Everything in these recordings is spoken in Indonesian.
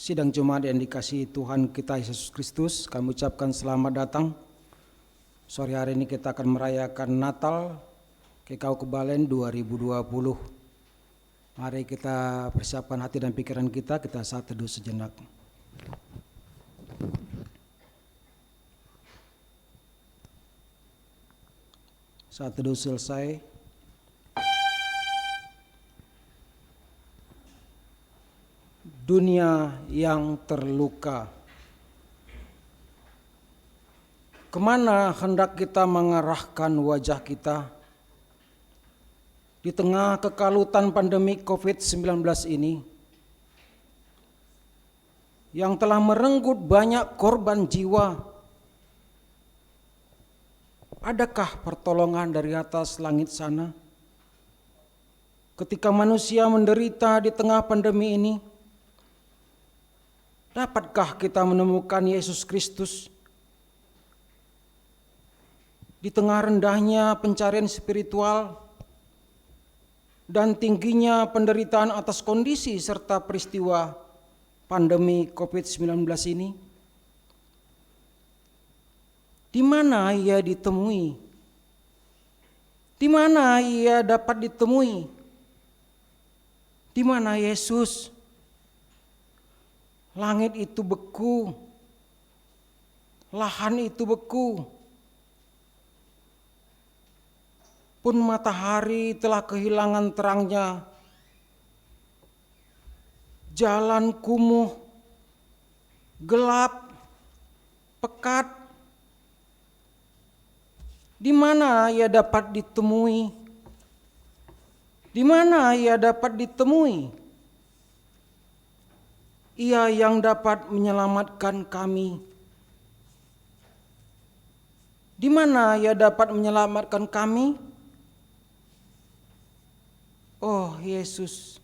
Sidang Jumat yang dikasihi Tuhan kita Yesus Kristus, kami ucapkan selamat datang. Sore hari ini kita akan merayakan Natal Kekau Kebalen 2020. Mari kita persiapkan hati dan pikiran kita saat teduh sejenak. Saat teduh selesai, dunia yang terluka. Kemana hendak kita mengarahkan wajah kita? Di tengah kekalutan pandemi COVID-19 ini, yang telah merenggut banyak korban jiwa, adakah pertolongan dari atas langit sana? Ketika manusia menderita di tengah pandemi ini, dapatkah kita menemukan Yesus Kristus? Di tengah rendahnya pencarian spiritual dan tingginya penderitaan atas kondisi serta peristiwa pandemi COVID-19 ini, di mana ia ditemui? Di mana ia dapat ditemui? Di mana Yesus? Langit itu beku, lahan itu beku, pun matahari telah kehilangan terangnya, jalan kumuh, gelap, pekat. Di mana ia dapat ditemui? Di mana ia dapat ditemui? Ia yang dapat menyelamatkan kami. Di mana ia dapat menyelamatkan kami? Oh Yesus,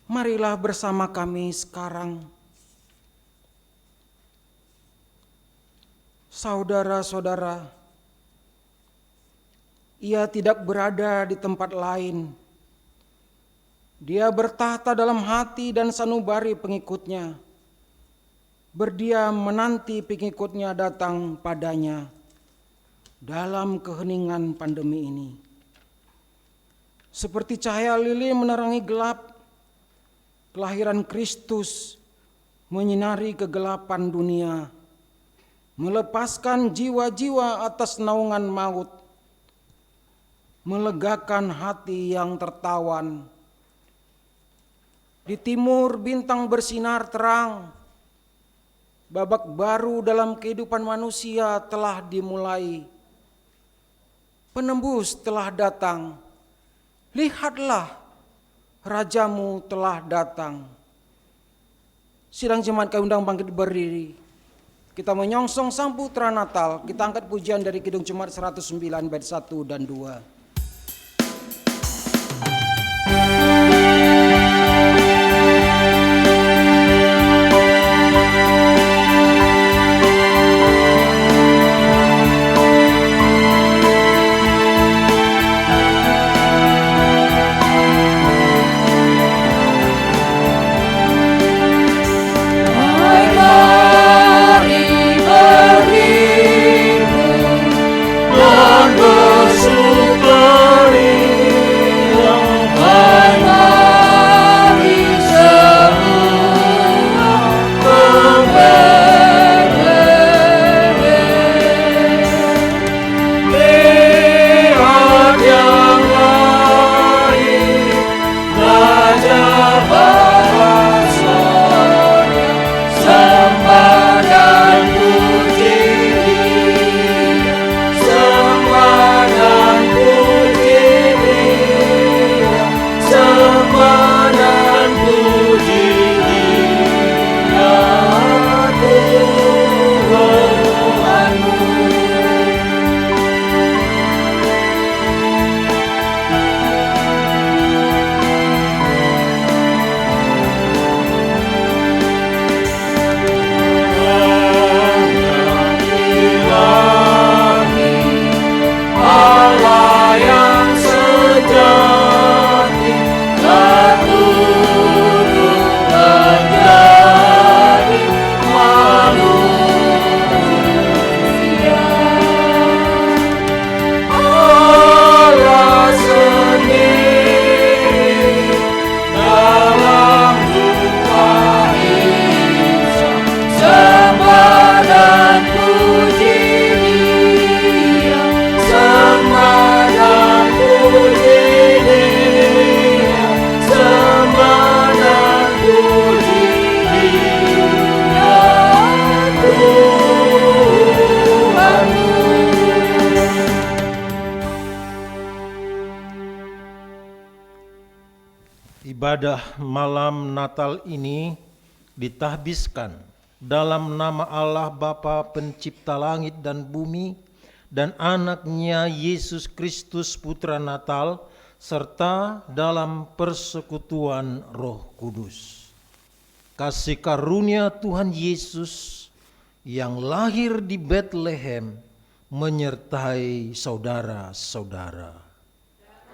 marilah bersama kami sekarang. Saudara-saudara, ia tidak berada di tempat lain. Dia bertahta dalam hati dan sanubari pengikutnya. Berdiam menanti pengikutnya datang padanya dalam keheningan pandemi ini. Seperti cahaya lilin menerangi gelap, kelahiran Kristus menyinari kegelapan dunia, melepaskan jiwa-jiwa atas naungan maut, melegakan hati yang tertawan. Di timur bintang bersinar terang, babak baru dalam kehidupan manusia telah dimulai. Penembus telah datang, lihatlah Rajamu telah datang. Sidang jemaat kami undang bangkit berdiri. Kita menyongsong Sang Putra Natal, kita angkat pujian dari Kidung Jemaat 109 bait 1 dan 2. Dan bersuka Ibadah malam Natal ini ditahbiskan dalam nama Allah Bapa Pencipta langit dan bumi dan anaknya Yesus Kristus Putra Natal, serta dalam persekutuan Roh Kudus. Kasih karunia Tuhan Yesus yang lahir di Bethlehem menyertai saudara-saudara.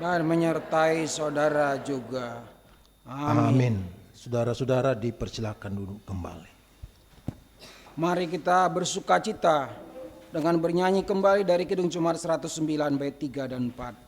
Dan menyertai saudara juga. Amin. Saudara-saudara dipersilakan duduk kembali. Mari kita bersuka cita dengan bernyanyi kembali dari Kidung Jemaat 109 bait 3 dan 4.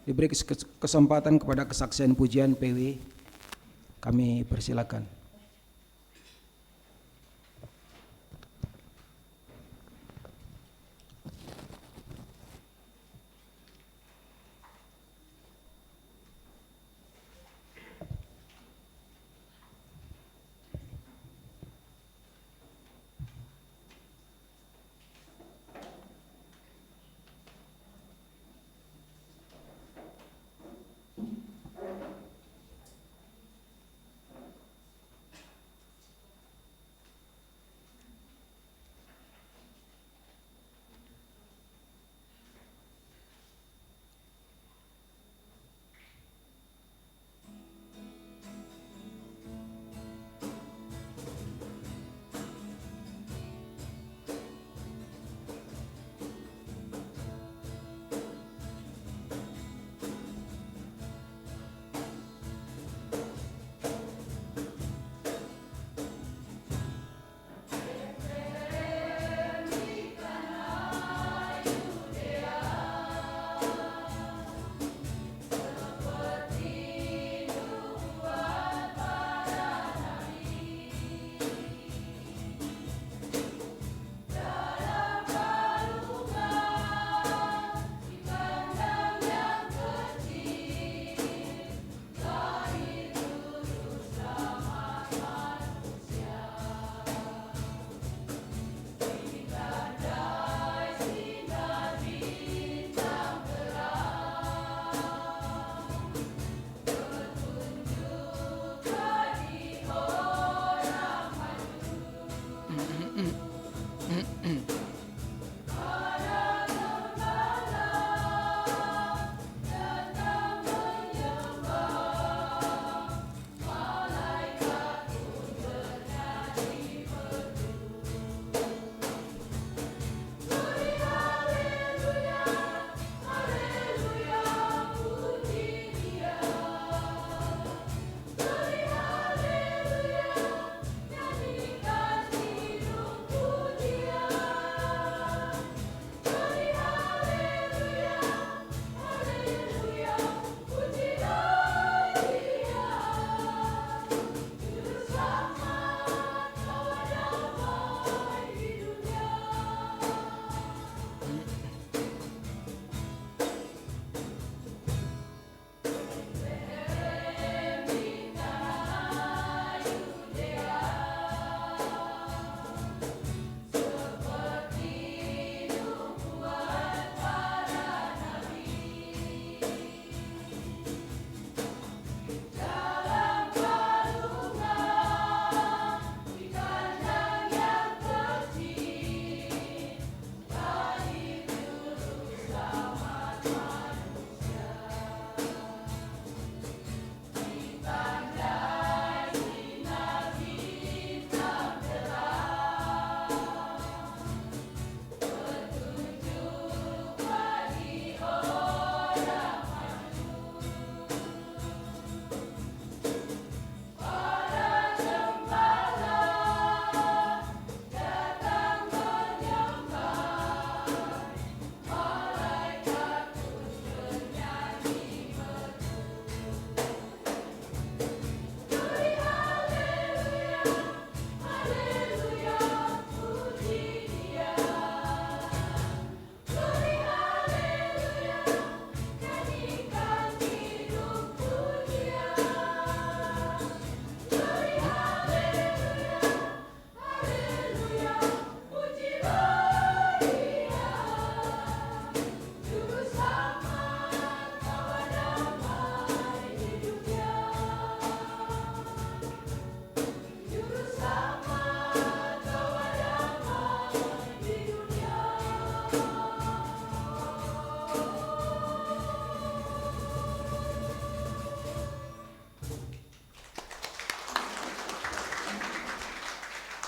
Diberi kesempatan kepada kesaksian pujian PW, kami persilakan.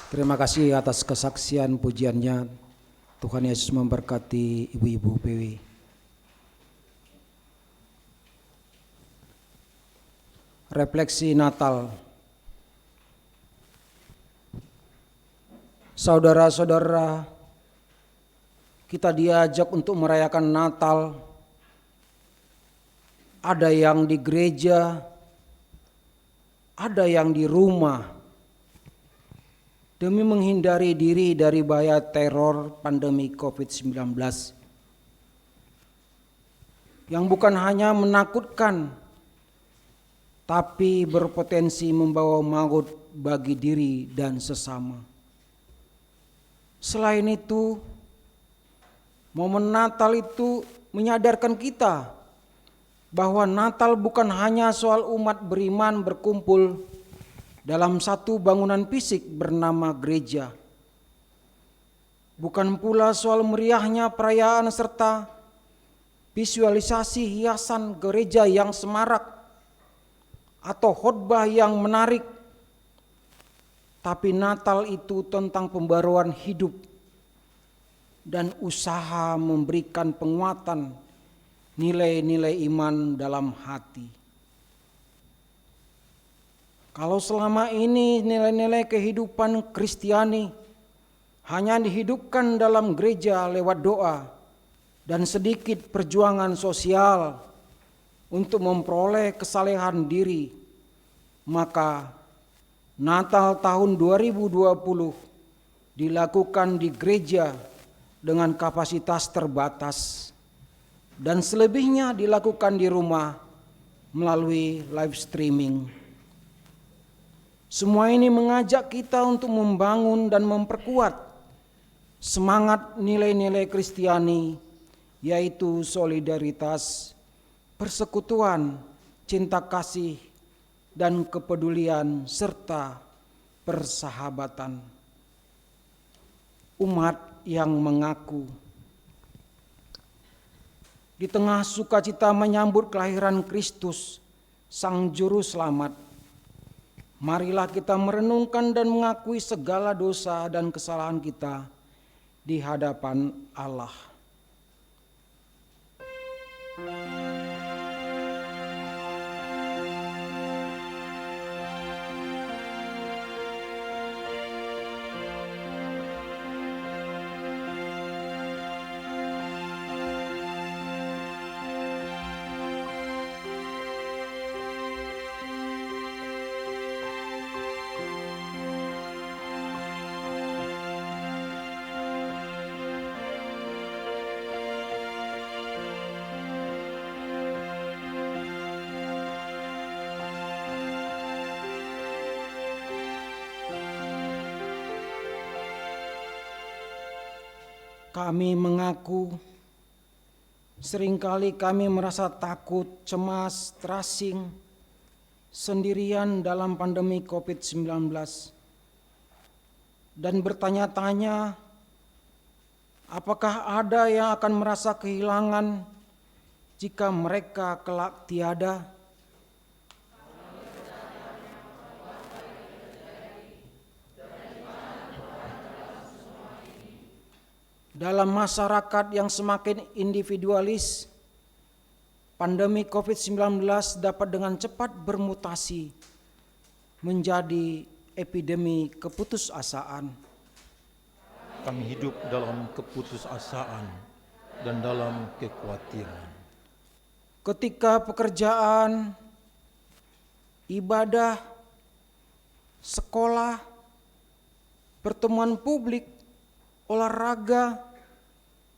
Terima kasih atas kesaksian pujiannya. Tuhan Yesus memberkati ibu-ibu PW. Refleksi Natal. Saudara-saudara, kita diajak untuk merayakan Natal. Ada yang di gereja, ada yang di rumah, demi menghindari diri dari bahaya teror pandemi COVID-19 yang bukan hanya menakutkan, tapi berpotensi membawa maut bagi diri dan sesama. Selain itu, momen Natal itu menyadarkan kita bahwa Natal bukan hanya soal umat beriman berkumpul dalam satu bangunan fisik bernama gereja. Bukan pula soal meriahnya perayaan serta visualisasi hiasan gereja yang semarak atau khotbah yang menarik. Tapi Natal itu tentang pembaruan hidup dan usaha memberikan penguatan nilai-nilai iman dalam hati. Kalau selama ini nilai-nilai kehidupan Kristiani hanya dihidupkan dalam gereja lewat doa dan sedikit perjuangan sosial untuk memperoleh kesalehan diri, maka Natal tahun 2020 dilakukan di gereja dengan kapasitas terbatas dan selebihnya dilakukan di rumah melalui live streaming. Semua ini mengajak kita untuk membangun dan memperkuat semangat nilai-nilai Kristiani, yaitu solidaritas, persekutuan, cinta kasih, dan kepedulian serta persahabatan. Umat yang mengaku. Di tengah sukacita menyambut kelahiran Kristus, Sang Juru Selamat, marilah kita merenungkan dan mengakui segala dosa dan kesalahan kita di hadapan Allah. Kami mengaku seringkali kami merasa takut, cemas, terasing, sendirian dalam pandemi COVID-19 dan bertanya-tanya apakah ada yang akan merasa kehilangan jika mereka kelak tiada. Dalam masyarakat yang semakin individualis, pandemi COVID-19 dapat dengan cepat bermutasi menjadi epidemi keputusasaan. Kami hidup dalam keputusasaan dan dalam kekhawatiran. Ketika pekerjaan, ibadah, sekolah, pertemuan publik, olahraga,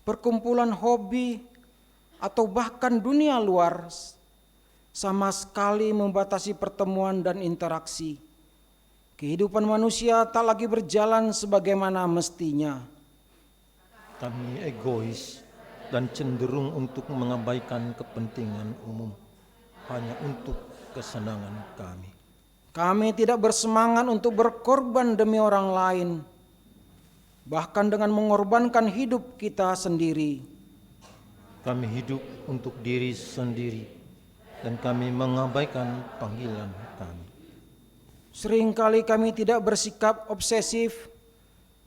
perkumpulan hobi, atau bahkan dunia luar sama sekali membatasi pertemuan dan interaksi. Kehidupan manusia tak lagi berjalan sebagaimana mestinya. Kami egois dan cenderung untuk mengabaikan kepentingan umum hanya untuk kesenangan kami. Kami tidak bersemangat untuk berkorban demi orang lain, bahkan dengan mengorbankan hidup kita sendiri. Kami hidup untuk diri sendiri dan kami mengabaikan panggilan kami. Seringkali kami tidak bersikap obsesif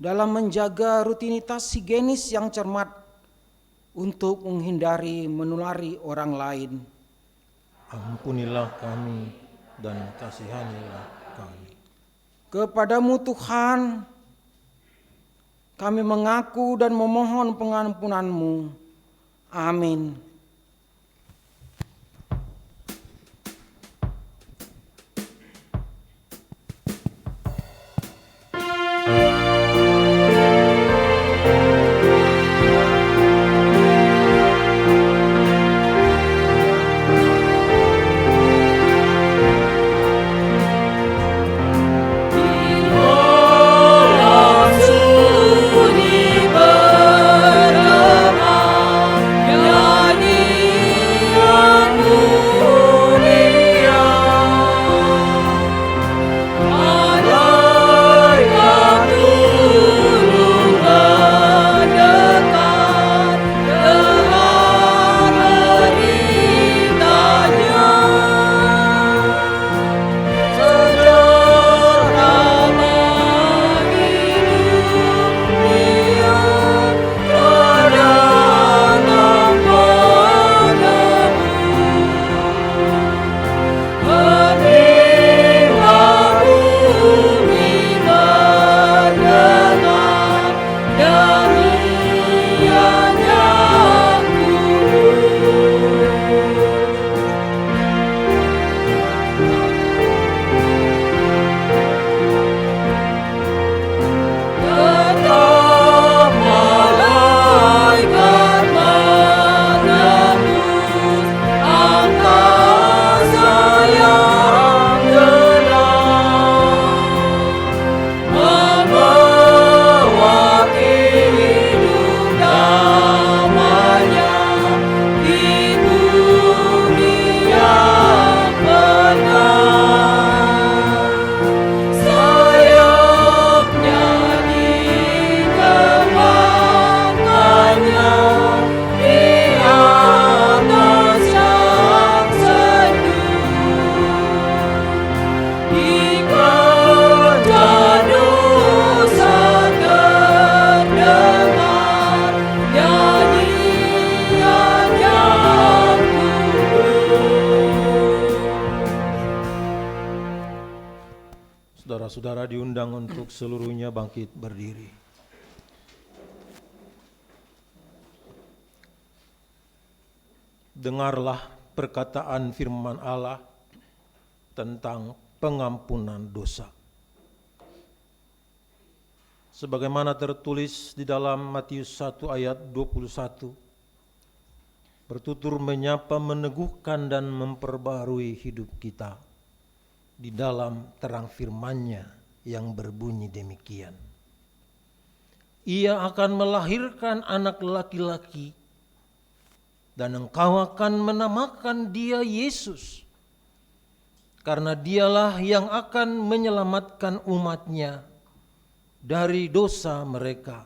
dalam menjaga rutinitas higienis yang cermat untuk menghindari menulari orang lain. Ampunilah kami dan kasihanilah kami. Kepadamu Tuhan, kami mengaku dan memohon pengampunan-Mu. Amin. Saudara-saudara diundang untuk seluruhnya bangkit berdiri. Dengarlah perkataan firman Allah tentang pengampunan dosa. Sebagaimana tertulis di dalam Matius 1 ayat 21, bertutur menyapa, meneguhkan dan memperbarui hidup kita di dalam terang firman-Nya yang berbunyi demikian. Ia akan melahirkan anak laki-laki dan engkau akan menamakan dia Yesus, karena dialah yang akan menyelamatkan umat-Nya dari dosa mereka.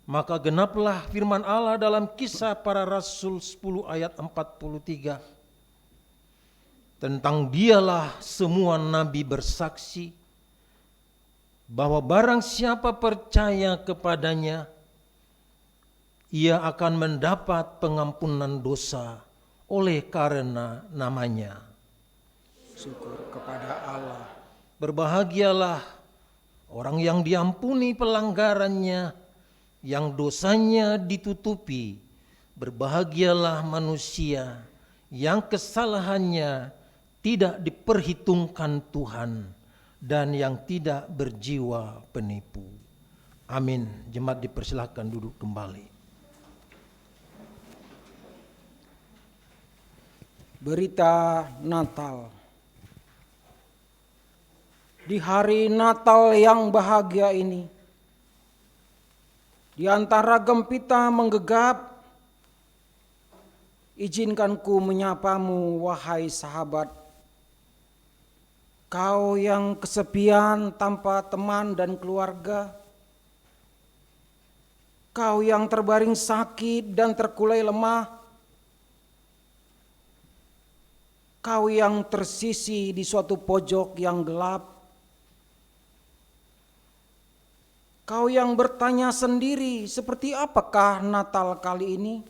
Maka genaplah firman Allah dalam Kisah Para Rasul 10 ayat 43. Tentang dialah semua nabi bersaksi bahwa barang siapa percaya kepadanya, ia akan mendapat pengampunan dosa oleh karena namanya. Syukur kepada Allah. Berbahagialah orang yang diampuni pelanggarannya, yang dosanya ditutupi. Berbahagialah manusia yang kesalahannya tidak diperhitungkan Tuhan dan yang tidak berjiwa penipu. Amin. Jemaat dipersilakan duduk kembali. Berita Natal. Di hari Natal yang bahagia ini, di antara gempita menggegap, izinkan ku menyapamu, wahai sahabat. Kau yang kesepian tanpa teman dan keluarga. Kau yang terbaring sakit dan terkulai lemah. Kau yang tersisi di suatu pojok yang gelap. Kau yang bertanya sendiri, seperti apakah Natal kali ini?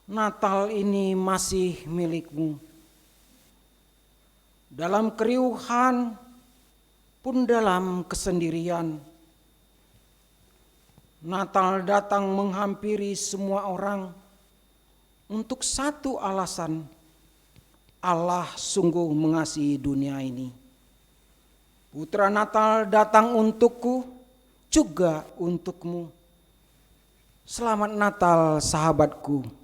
Natal ini masih milikmu. Dalam keriuhan pun dalam kesendirian, Natal datang menghampiri semua orang untuk satu alasan: Allah sungguh mengasihi dunia ini. Putra Natal datang untukku, juga untukmu. Selamat Natal, sahabatku.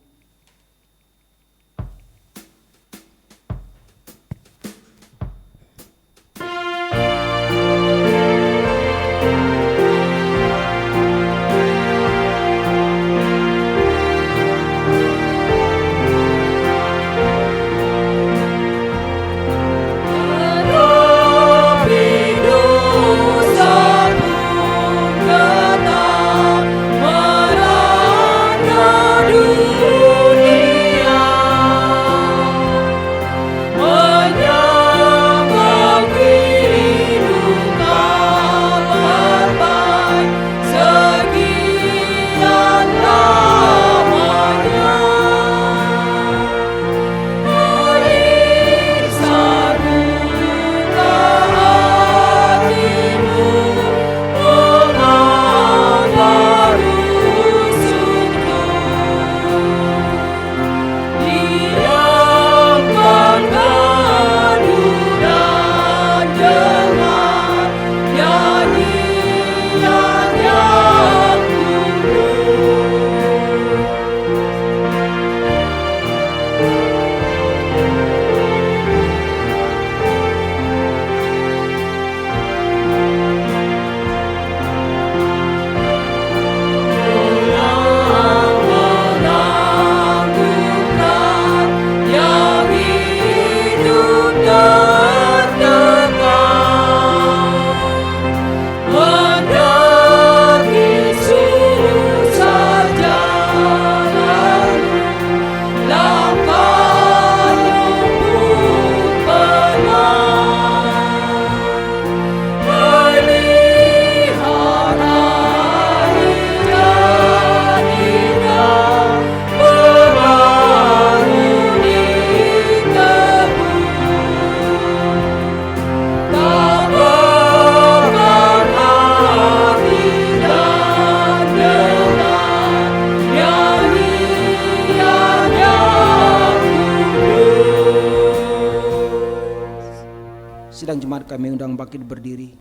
Sidang jemaat kami undang bangkit berdiri.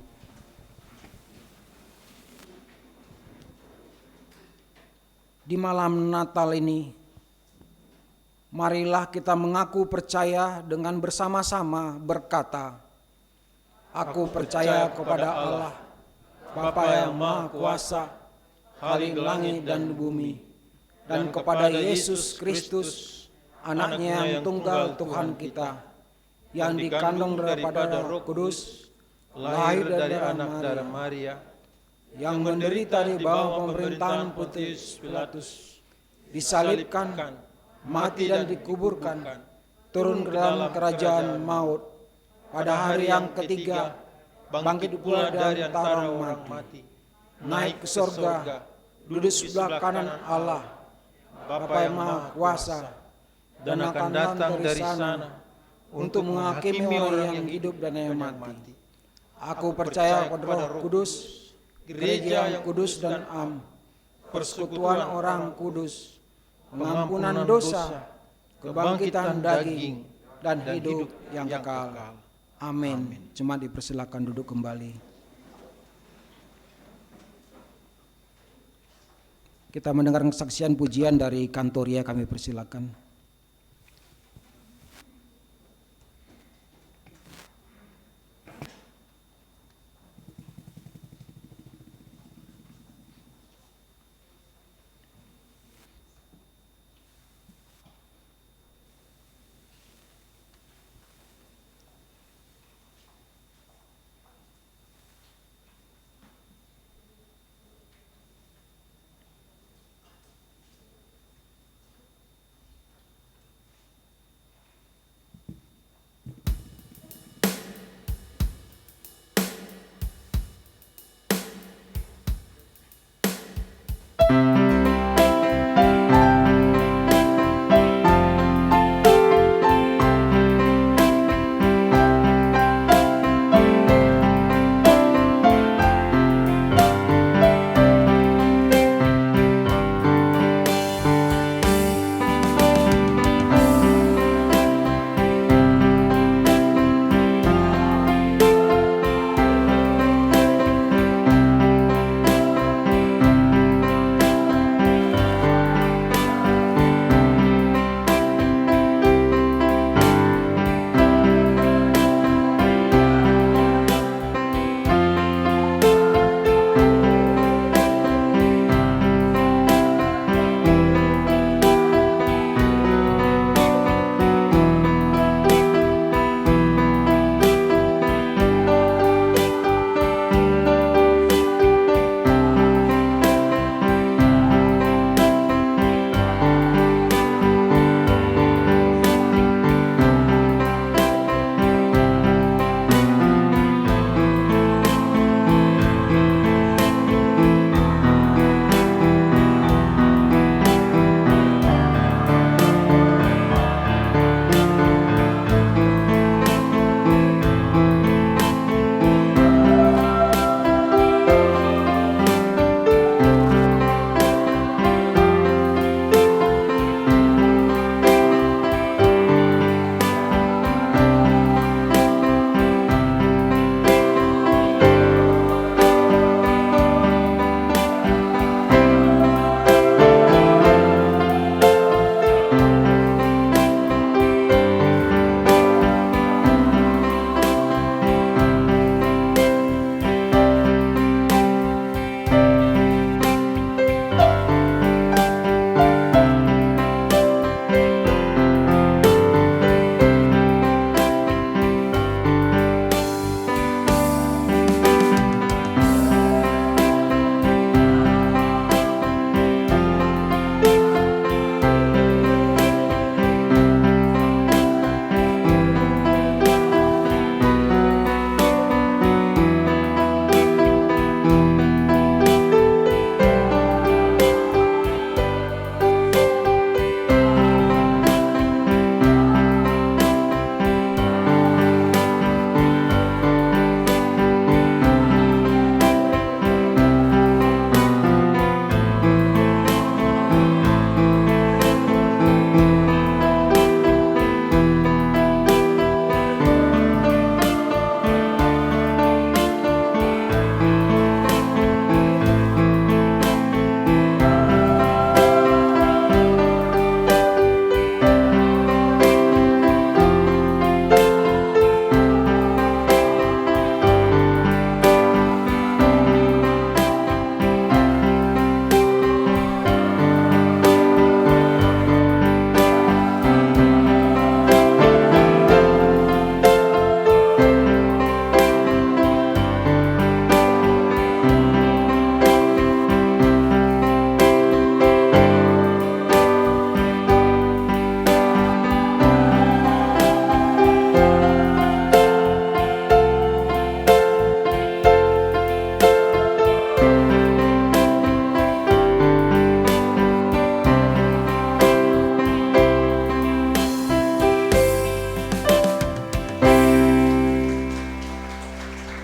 Di malam Natal ini, marilah kita mengaku percaya dengan bersama-sama berkata, Aku percaya kepada Allah, Bapa yang Maha Kuasa, Khalik langit dan bumi, dan kepada Yesus Kristus, Anaknya yang tunggal Tuhan kita, yang dikandung daripada Roh Kudus, lahir dari anak darah Maria, yang menderita di bawah pemerintahan Pontius Pilatus, disalibkan, mati dan dikuburkan, turun ke dalam kerajaan maut, pada hari yang ketiga bangkit pula dari antara orang mati, naik ke surga, duduk sebelah kanan Allah, Bapa yang Maha Kuasa, dan akan datang dari sana untuk menghakimi orang yang hidup dan yang mati. Aku percaya kepada Roh Kudus, gereja yang kudus dan am, persekutuan orang kudus, pengampunan dosa, kebangkitan daging, dan hidup yang kekal. Amin. Jemaat dipersilakan duduk kembali. Kita mendengar kesaksian pujian dari Kantoria, kami persilakan.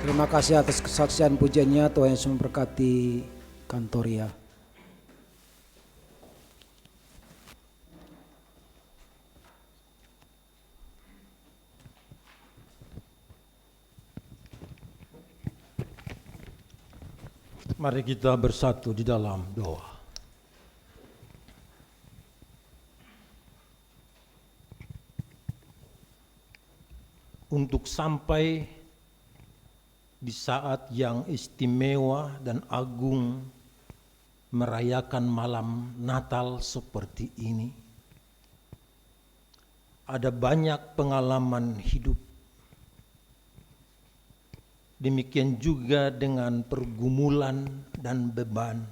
Terima kasih atas kesaksian pujiannya. Tuhan Yesus memberkati Kantoria. Mari kita bersatu di dalam doa. Untuk sampai di saat yang istimewa dan agung merayakan malam Natal seperti ini, ada banyak pengalaman hidup. Demikian juga dengan pergumulan dan beban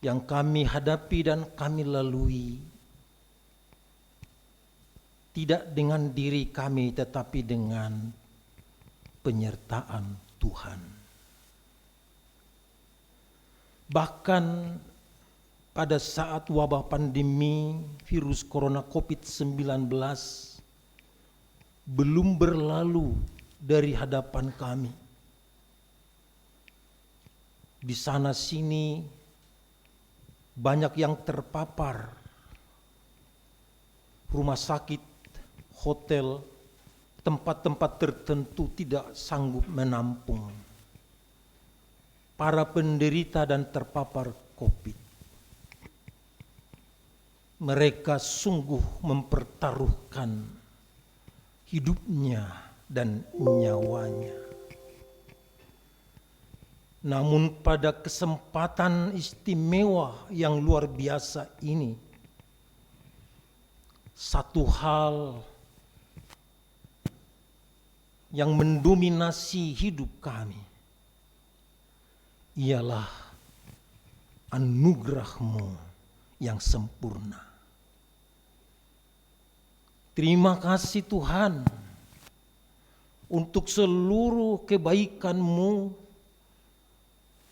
yang kami hadapi dan kami lalui, tidak dengan diri kami tetapi dengan penyertaan Tuhan. Bahkan pada saat wabah pandemi virus corona COVID-19 belum berlalu dari hadapan kami, di sana sini banyak yang terpapar, rumah sakit, hotel, tempat-tempat tertentu tidak sanggup menampung para penderita dan terpapar COVID. Mereka sungguh mempertaruhkan hidupnya dan nyawanya. Namun pada kesempatan istimewa yang luar biasa ini, satu hal yang mendominasi hidup kami ialah anugerah-Mu yang sempurna. Terima kasih Tuhan untuk seluruh kebaikan-Mu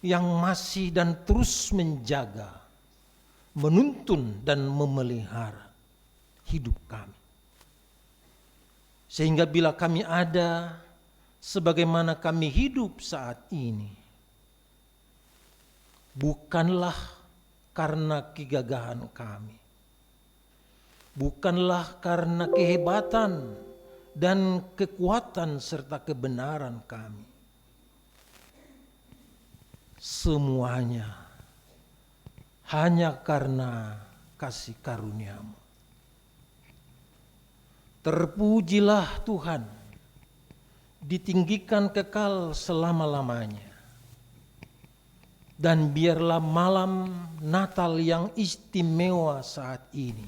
yang masih dan terus menjaga, menuntun dan memelihara hidup kami. Sehingga bila kami ada sebagaimana kami hidup saat ini, bukanlah karena kegagahan kami, bukanlah karena kehebatan dan kekuatan serta kebenaran kami. Semuanya hanya karena kasih karunia-Mu. Terpujilah Tuhan, ditinggikan kekal selama-lamanya. Dan biarlah malam Natal yang istimewa saat ini,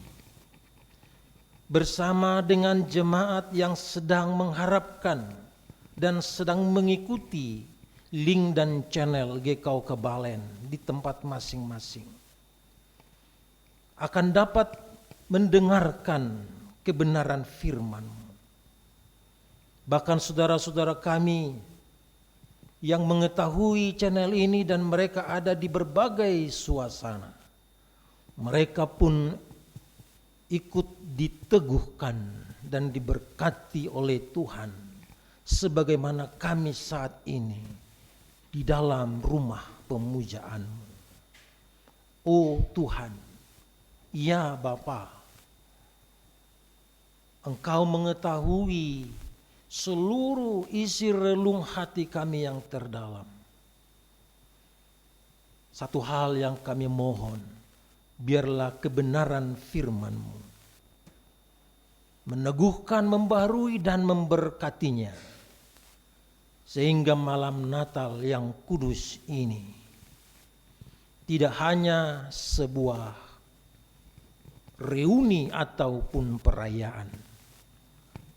bersama dengan jemaat yang sedang mengharapkan dan sedang mengikuti link dan channel GKU Kebalen di tempat masing-masing, akan dapat mendengarkan kebenaran firman-Mu. Bahkan saudara-saudara kami yang mengetahui channel ini dan mereka ada di berbagai suasana, mereka pun ikut diteguhkan dan diberkati oleh Tuhan sebagaimana kami saat ini di dalam rumah pemujaan-Mu. Oh Tuhan, ya Bapa, Engkau mengetahui seluruh isi relung hati kami yang terdalam. Satu hal yang kami mohon, biarlah kebenaran firman-Mu meneguhkan, membarui dan memberkatinya, sehingga malam Natal yang kudus ini tidak hanya sebuah reuni ataupun perayaan,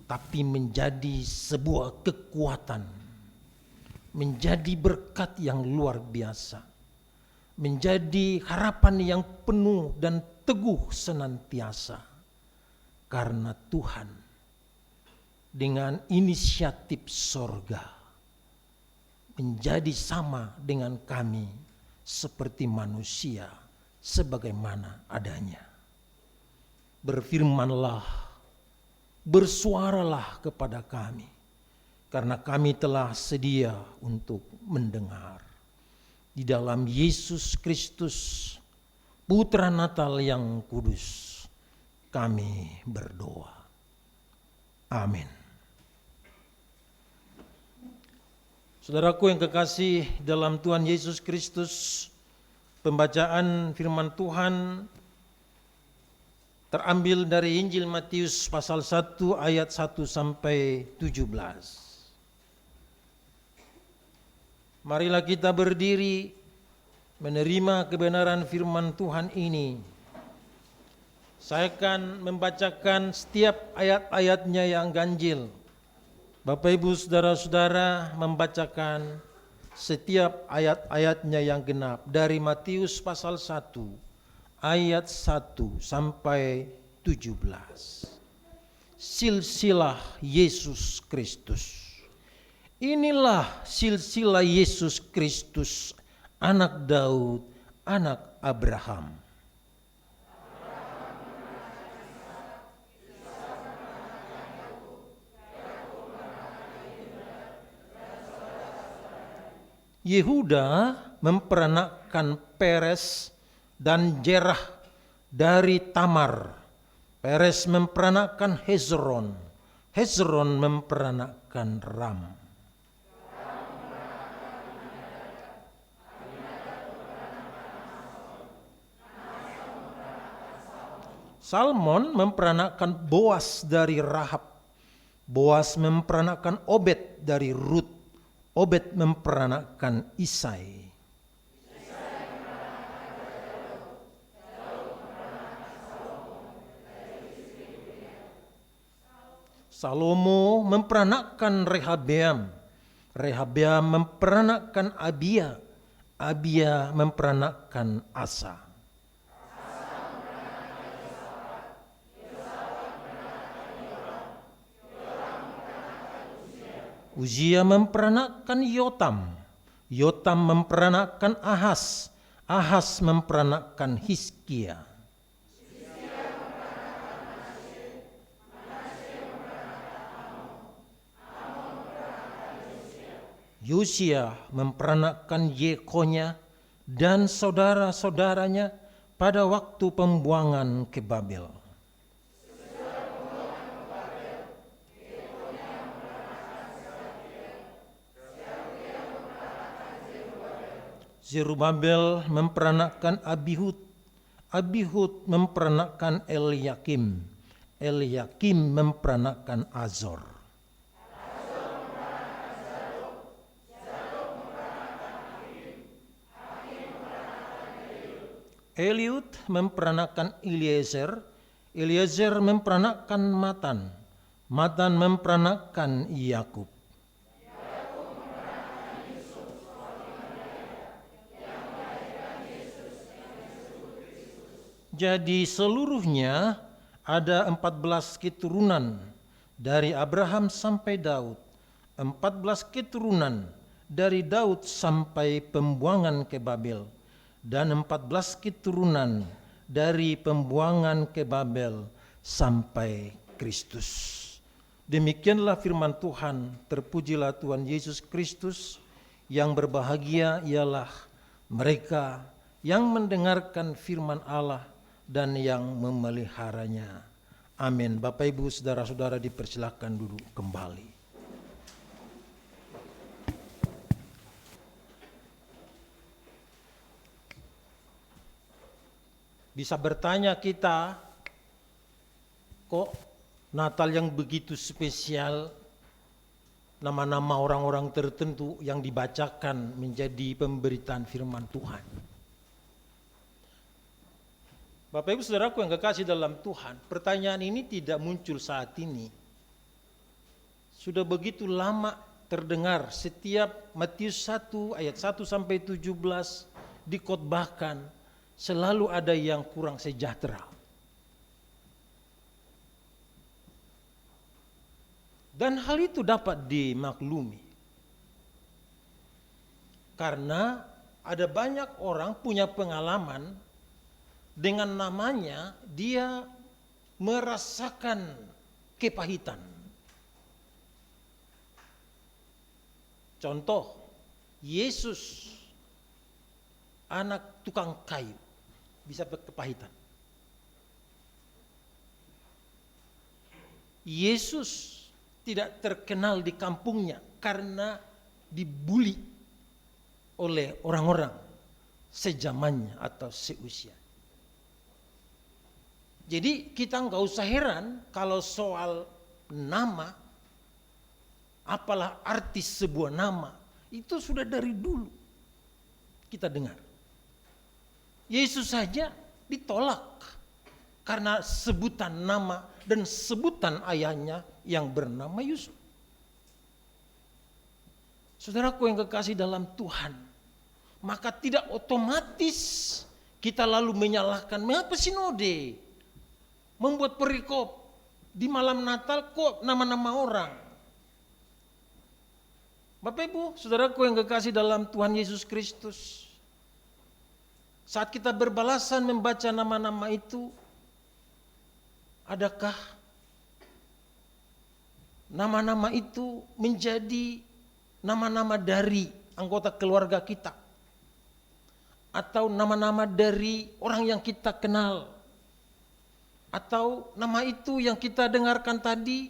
tapi menjadi sebuah kekuatan, menjadi berkat yang luar biasa, menjadi harapan yang penuh dan teguh senantiasa, karena Tuhan dengan inisiatif sorga menjadi sama dengan kami seperti manusia sebagaimana adanya. Berfirmanlah, bersuaralah kepada kami, karena kami telah sedia untuk mendengar. Di dalam Yesus Kristus, Putra Natal yang kudus, kami berdoa. Amin. Saudaraku yang kekasih dalam Tuhan Yesus Kristus, pembacaan firman Tuhan terambil dari Injil Matius pasal 1 ayat 1 sampai 17. Marilah kita berdiri menerima kebenaran firman Tuhan ini. Saya akan membacakan setiap ayat-ayatnya yang ganjil. Bapak Ibu Saudara-saudara membacakan setiap ayat-ayatnya yang genap dari Matius pasal 1 ayat 1 sampai 17. Silsilah Yesus Kristus. Inilah silsilah Yesus Kristus, anak Daud, anak Abraham. Yehuda memperanakkan Peres dan Jerah dari Tamar. Peres memperanakkan Hezron. Hezron memperanakkan Ram. Salmon memperanakkan Boas dari Rahab. Boas memperanakkan Obed dari Rut. Obed memperanakkan Isai. Salomo memperanakkan Rehabeam. Rehabeam memperanakkan Abia. Abia memperanakkan Asa. Uzia memperanakkan Yotam. Yotam memperanakkan Ahas. Ahas memperanakkan Hizkia. Yosia memperanakkan Yekonya dan saudara-saudaranya pada waktu pembuangan ke Babel. Zerubabel memperanakkan Abihud. Abihud memperanakkan Eliakim. Eliakim memperanakkan Azor. Eliud memperanakkan Eliezer. Eliezer memperanakkan Matan. Matan memperanakkan Yakub. Jadi seluruhnya ada 14 keturunan dari Abraham sampai Daud. 14 keturunan dari Daud sampai pembuangan ke Babel. Dan 14 keturunan dari pembuangan ke Babel sampai Kristus. Demikianlah firman Tuhan. Terpujilah Tuhan Yesus Kristus. Yang berbahagia ialah mereka yang mendengarkan firman Allah dan yang memeliharanya. Amin. Bapak Ibu Saudara-saudara dipersilakan duduk kembali. Bisa bertanya kita, kok Natal yang begitu spesial, nama-nama orang-orang tertentu yang dibacakan menjadi pemberitaan firman Tuhan. Bapak Ibu Saudaraku yang kekasih dalam Tuhan, pertanyaan ini tidak muncul saat ini. Sudah begitu lama terdengar setiap Matius 1 ayat 1 sampai 17 dikhotbahkan. Selalu ada yang kurang sejahtera. Dan hal itu dapat dimaklumi. Karena ada banyak orang punya pengalaman dengan namanya dia merasakan kepahitan. Contoh, Yesus anak tukang kayu, bisa kepahitan. Yesus tidak terkenal di kampungnya karena dibuli oleh orang-orang sejamannya atau seusia. Jadi kita nggak usah heran kalau soal nama, apalah arti sebuah nama, itu sudah dari dulu kita dengar. Yesus saja ditolak karena sebutan nama dan sebutan ayahnya yang bernama Yusuf. Saudaraku yang kekasih dalam Tuhan, maka tidak otomatis kita lalu menyalahkan, mengapa sinode membuat perikop di malam Natal kok nama-nama orang. Bapak Ibu, saudaraku yang kekasih dalam Tuhan Yesus Kristus, saat kita berbalasan membaca nama-nama itu, adakah nama-nama itu menjadi nama-nama dari anggota keluarga kita? Atau nama-nama dari orang yang kita kenal? Atau nama itu yang kita dengarkan tadi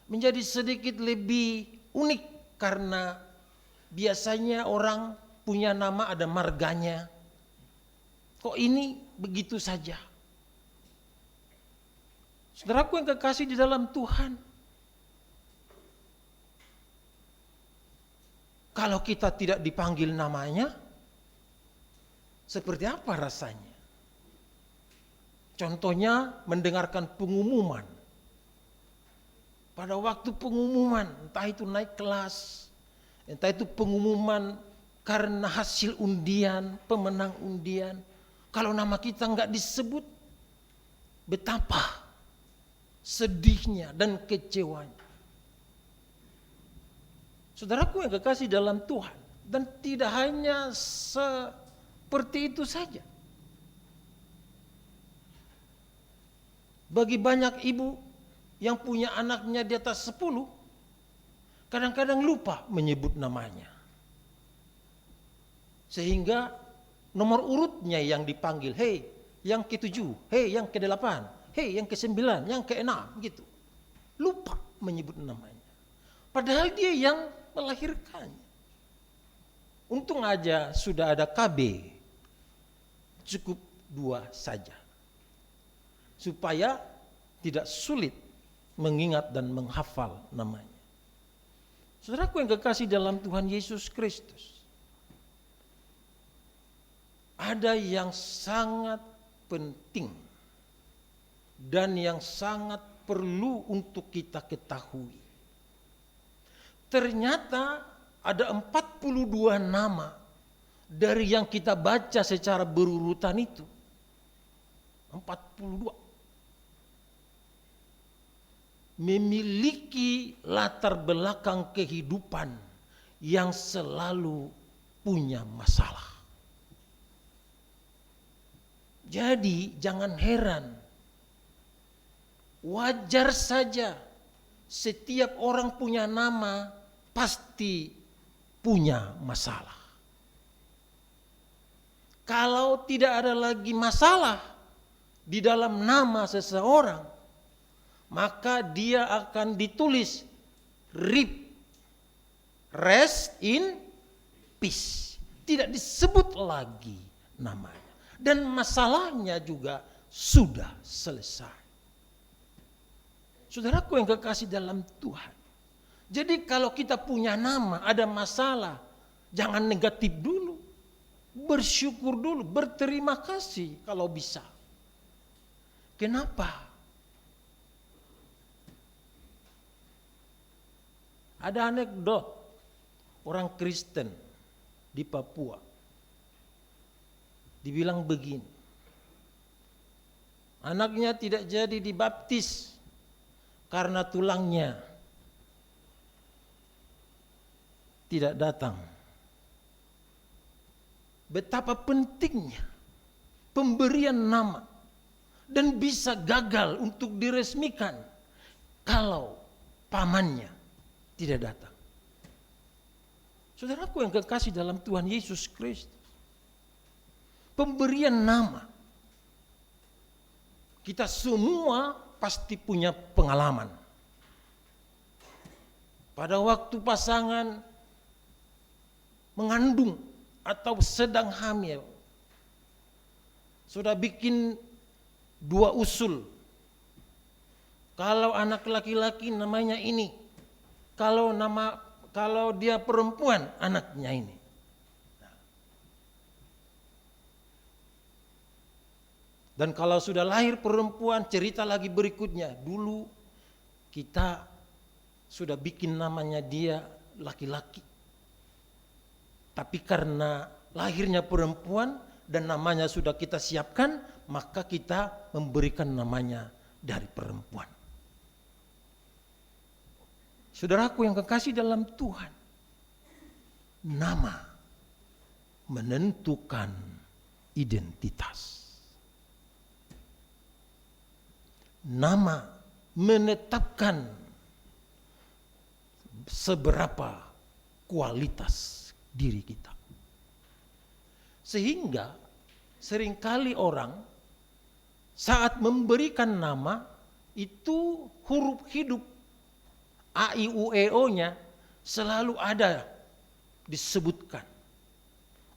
menjadi sedikit lebih unik karena biasanya orang punya nama ada marganya. Kok ini begitu saja? Saudaraku yang kekasih di dalam Tuhan, kalau kita tidak dipanggil namanya, seperti apa rasanya? Contohnya mendengarkan pengumuman. Pada waktu pengumuman, entah itu naik kelas, entah itu pengumuman karena hasil undian, pemenang undian. Kalau nama kita nggak disebut, betapa sedihnya dan kecewanya. Saudaraku yang kekasih dalam Tuhan, dan tidak hanya seperti itu saja. Bagi banyak ibu yang punya anaknya di atas 10, kadang-kadang lupa menyebut namanya. Sehingga nomor urutnya yang dipanggil, hei yang ke-7, hei yang ke-8, hei yang ke-9, yang ke-6 gitu. Lupa menyebut namanya. Padahal dia yang melahirkannya. Untung aja sudah ada KB, cukup 2 saja. Supaya tidak sulit mengingat dan menghafal namanya. Saudaraku yang kekasih dalam Tuhan Yesus Kristus, ada yang sangat penting dan yang sangat perlu untuk kita ketahui. Ternyata ada 42 nama dari yang kita baca secara berurutan itu. 42. Memiliki latar belakang kehidupan yang selalu punya masalah. Jadi jangan heran, wajar saja setiap orang punya nama pasti punya masalah. Kalau tidak ada lagi masalah di dalam nama seseorang, maka dia akan ditulis RIP, rest in peace. Tidak disebut lagi namanya. Dan masalahnya juga sudah selesai. Saudaraku yang kekasih dalam Tuhan. Jadi kalau kita punya nama, ada masalah, jangan negatif dulu. Bersyukur dulu, berterima kasih kalau bisa. Kenapa? Ada anekdot orang Kristen di Papua. Dibilang begini, anaknya tidak jadi dibaptis karena tulangnya tidak datang. Betapa pentingnya pemberian nama dan bisa gagal untuk diresmikan kalau pamannya tidak datang. Saudaraku yang kekasih dalam Tuhan Yesus Kristus, pemberian nama. Kita semua pasti punya pengalaman. Pada waktu pasangan mengandung atau sedang hamil, sudah bikin 2 usul. Kalau anak laki-laki namanya ini, kalau dia perempuan anaknya ini. Dan kalau sudah lahir perempuan, cerita lagi berikutnya. Dulu kita sudah bikin namanya dia laki-laki. Tapi karena lahirnya perempuan dan namanya sudah kita siapkan, maka kita memberikan namanya dari perempuan. Saudaraku yang kekasih dalam Tuhan, nama menentukan identitas. Nama menetapkan seberapa kualitas diri kita. Sehingga seringkali orang saat memberikan nama itu huruf hidup A, I, U, E, O-nya selalu ada disebutkan.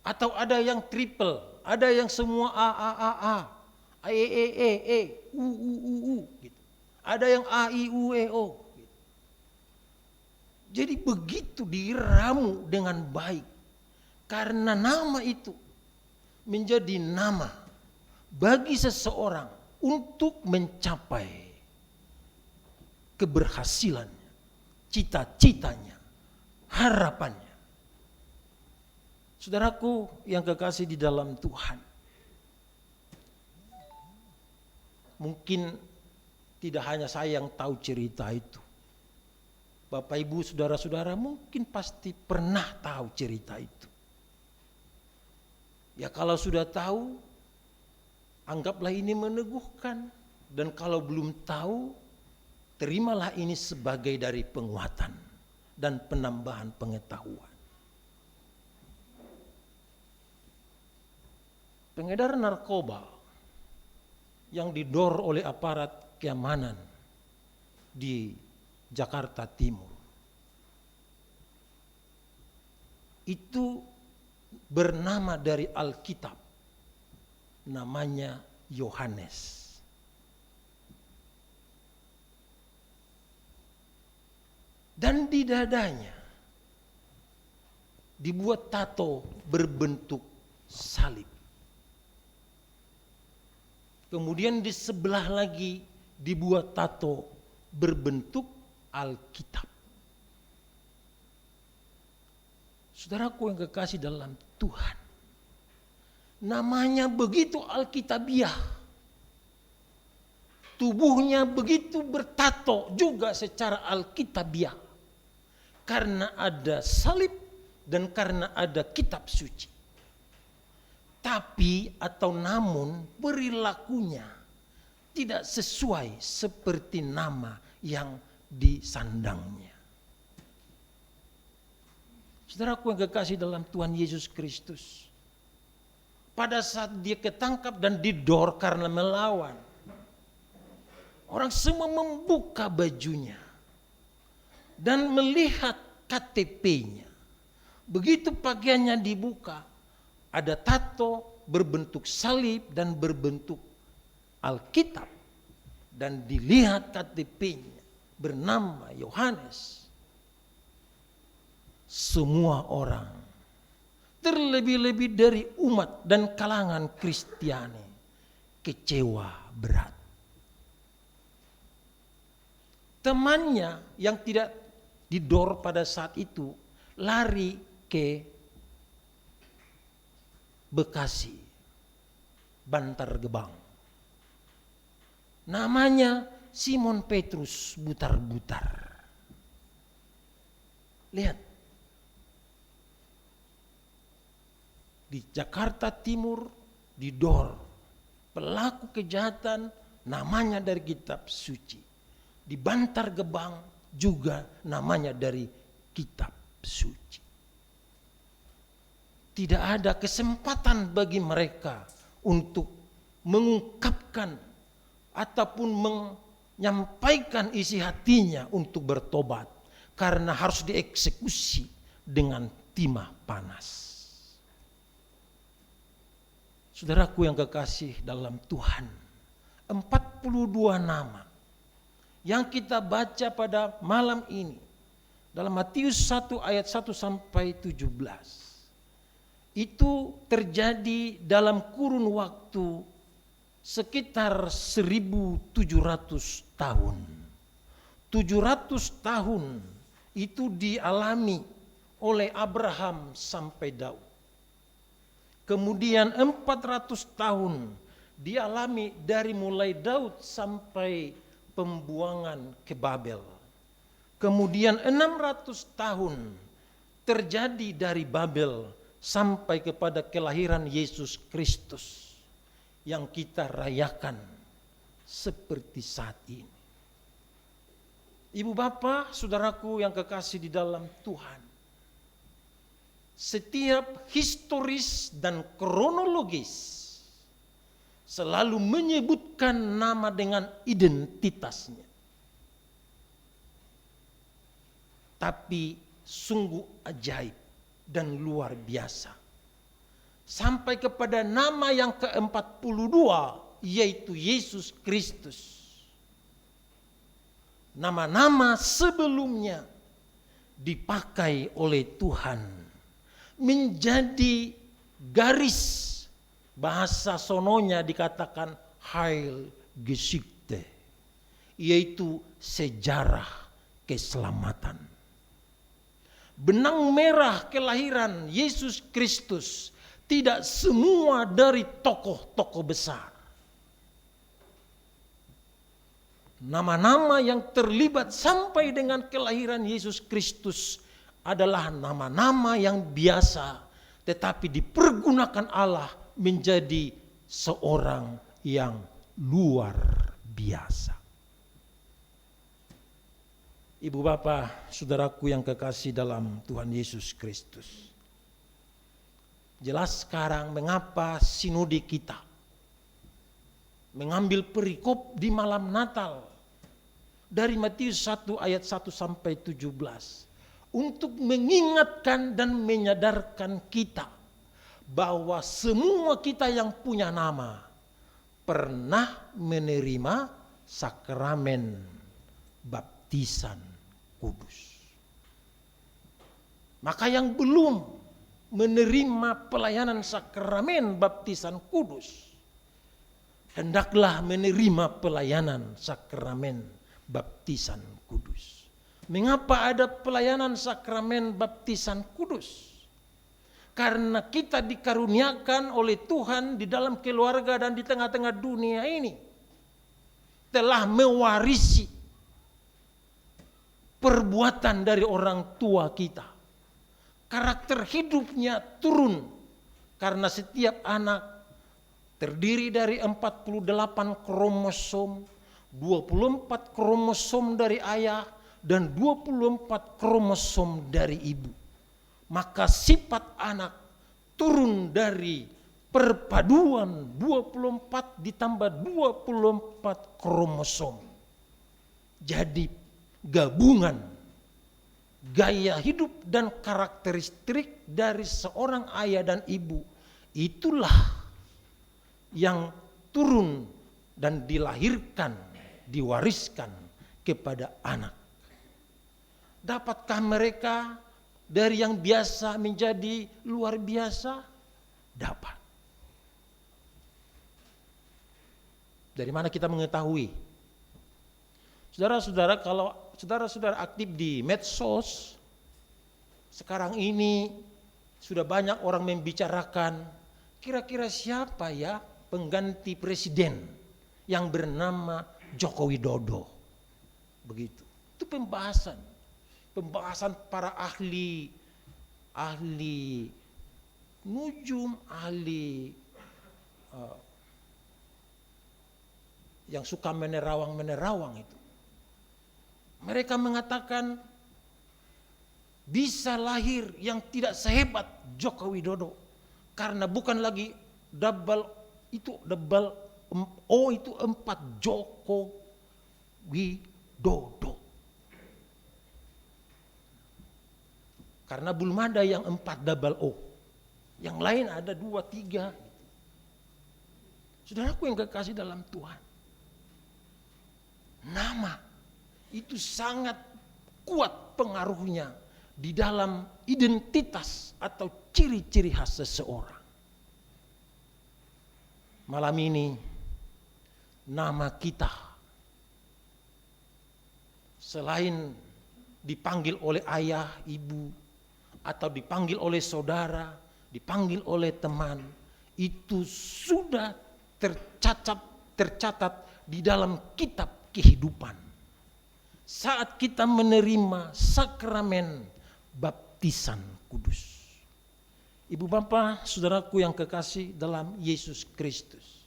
Atau ada yang triple, ada yang semua A, E, U, gitu. Ada yang A, I, U, E, O. Gitu. Jadi begitu diramu dengan baik. Karena nama itu menjadi nama bagi seseorang untuk mencapai keberhasilannya, cita-citanya, harapannya. Saudaraku yang kekasih di dalam Tuhan, mungkin tidak hanya saya yang tahu cerita itu. Bapak, Ibu, saudara-saudara mungkin pasti pernah tahu cerita itu. Ya kalau sudah tahu, anggaplah ini meneguhkan. Dan kalau belum tahu, terimalah ini sebagai dari penguatan dan penambahan pengetahuan. Pengedar narkoba yang didor oleh aparat keamanan di Jakarta Timur itu bernama dari Alkitab, namanya Yohanes. Dan di dadanya dibuat tato berbentuk salib. Kemudian di sebelah lagi dibuat tato berbentuk Alkitab. Saudaraku yang kekasih dalam Tuhan, namanya begitu Alkitabiah. Tubuhnya begitu bertato juga secara Alkitabiah. Karena ada salib dan karena ada kitab suci. Tapi atau namun perilakunya tidak sesuai seperti nama yang disandangnya. Saudaraku yang kekasih dalam Tuhan Yesus Kristus, pada saat dia ketangkap dan didor karena melawan, orang semua membuka bajunya dan melihat KTP-nya. Begitu pakaiannya dibuka, ada tato berbentuk salib dan berbentuk Alkitab. Dan dilihat KTP-nya bernama Yohanes. Semua orang, terlebih-lebih dari umat dan kalangan Kristiani, kecewa berat. Temannya yang tidak didor pada saat itu lari ke Bekasi, Bantar Gebang. Namanya Simon Petrus Butar-Butar. Lihat, di Jakarta Timur didor pelaku kejahatan namanya dari kitab suci. Di Bantar Gebang juga namanya dari kitab suci. tidak ada kesempatan bagi mereka untuk mengungkapkan ataupun menyampaikan isi hatinya untuk bertobat, karena harus dieksekusi dengan timah panas. Saudaraku yang kekasih dalam Tuhan, 42 nama yang kita baca pada malam ini dalam Matius 1 ayat 1 sampai 17 itu terjadi dalam kurun waktu sekitar 1700 tahun. 700 tahun itu dialami oleh Abraham sampai Daud. Kemudian 400 tahun dialami dari mulai Daud sampai pembuangan ke Babel. Kemudian 600 tahun terjadi dari Babel sampai kepada kelahiran Yesus Kristus yang kita rayakan seperti saat ini. Ibu bapak, saudaraku yang kekasih di dalam Tuhan, setiap historis dan kronologis selalu menyebutkan nama dengan identitasnya. Tapi sungguh ajaib dan luar biasa. Sampai kepada nama yang ke-42, yaitu Yesus Kristus. Nama-nama sebelumnya dipakai oleh Tuhan menjadi garis, bahasa sononya dikatakan Heilgeschichte, yaitu sejarah keselamatan. Benang merah kelahiran Yesus Kristus tidak semua dari tokoh-tokoh besar. Nama-nama yang terlibat sampai dengan kelahiran Yesus Kristus adalah nama-nama yang biasa, tetapi dipergunakan Allah menjadi seorang yang luar biasa. Ibu bapak, saudaraku yang kekasih dalam Tuhan Yesus Kristus. Jelas sekarang mengapa sinode kita mengambil perikop di malam Natal dari Matius 1 ayat 1 sampai 17 untuk mengingatkan dan menyadarkan kita bahwa semua kita yang punya nama pernah menerima sakramen baptisan kudus. Maka yang belum menerima pelayanan sakramen baptisan kudus, hendaklah menerima pelayanan sakramen baptisan kudus. Mengapa ada pelayanan sakramen baptisan kudus? Karena kita dikaruniakan oleh Tuhan di dalam keluarga dan di tengah-tengah dunia ini telah mewarisi perbuatan dari orang tua kita. Karakter hidupnya turun karena setiap anak terdiri dari 48 kromosom, 24 kromosom dari ayah dan 24 kromosom dari ibu. Maka sifat anak turun dari perpaduan 24 ditambah 24 kromosom. Jadi gabungan gaya hidup dan karakteristik dari seorang ayah dan ibu, itulah yang turun dan dilahirkan, diwariskan kepada anak. Dapatkah mereka dari yang biasa menjadi luar biasa? Dapat. Dari mana kita mengetahui? Saudara-saudara, kalau saudara-saudara aktif di medsos, sekarang ini sudah banyak orang membicarakan kira-kira siapa ya pengganti presiden yang bernama Joko Widodo. Begitu. Itu pembahasan para ahli nujum, ahli yang suka menerawang itu. Mereka mengatakan bisa lahir yang tidak sehebat Joko Widodo. Karena bukan lagi double O itu 4 Joko Widodo. Karena belum ada yang 4 double O. Yang lain ada 2, 3. Saudaraku yang kekasih dalam Tuhan. Nama itu sangat kuat pengaruhnya di dalam identitas atau ciri-ciri khas seseorang. Malam ini nama kita selain dipanggil oleh ayah, ibu, atau dipanggil oleh saudara, dipanggil oleh teman, itu sudah tercatat di dalam kitab kehidupan. Saat kita menerima sakramen baptisan kudus. Ibu bapak, saudaraku yang kekasih dalam Yesus Kristus.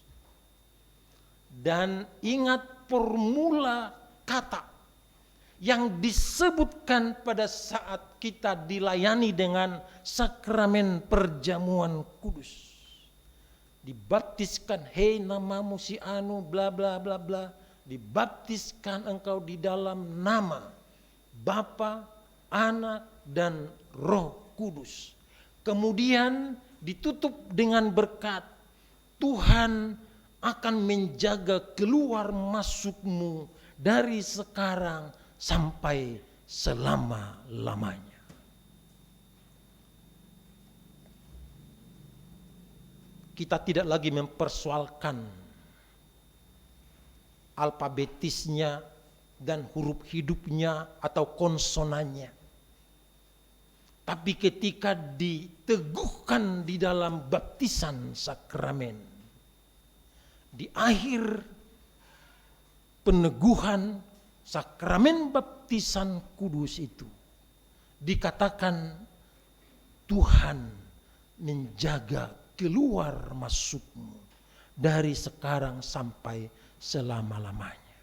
Dan ingat formula kata yang disebutkan pada saat kita dilayani dengan sakramen perjamuan kudus. Dibaptiskan, hei namamu si anu bla bla bla bla. Dibaptiskan engkau di dalam nama Bapa, Anak, dan Roh Kudus. Kemudian ditutup dengan berkat, Tuhan akan menjaga keluar masukmu dari sekarang sampai selama-lamanya. Kita tidak lagi mempersoalkan alfabetisnya dan huruf hidupnya atau konsonannya. Tapi ketika diteguhkan di dalam baptisan sakramen, di akhir peneguhan sakramen baptisan kudus itu, dikatakan Tuhan menjaga keluar masukmu dari sekarang sampai selama-lamanya.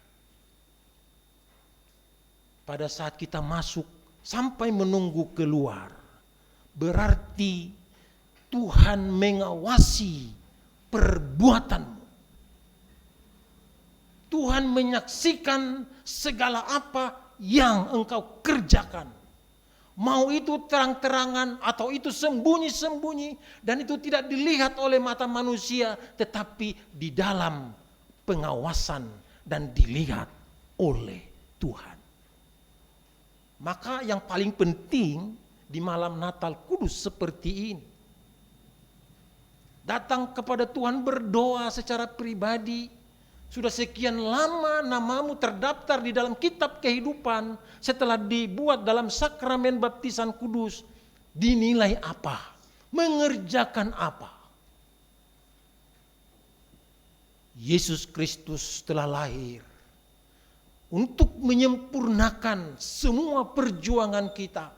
Pada saat kita masuk sampai menunggu keluar, berarti Tuhan mengawasi perbuatanmu. Tuhan menyaksikan segala apa yang engkau kerjakan. Mau itu terang-terangan atau itu sembunyi-sembunyi, dan itu tidak dilihat oleh mata manusia, tetapi di dalam pengawasan dan dilihat oleh Tuhan. Maka yang paling penting di malam Natal Kudus seperti ini, datang kepada Tuhan berdoa secara pribadi. Sudah sekian lama namamu terdaftar di dalam kitab kehidupan, setelah dibuat dalam sakramen baptisan kudus, dinilai apa? Mengerjakan apa? Yesus Kristus telah lahir untuk menyempurnakan semua perjuangan kita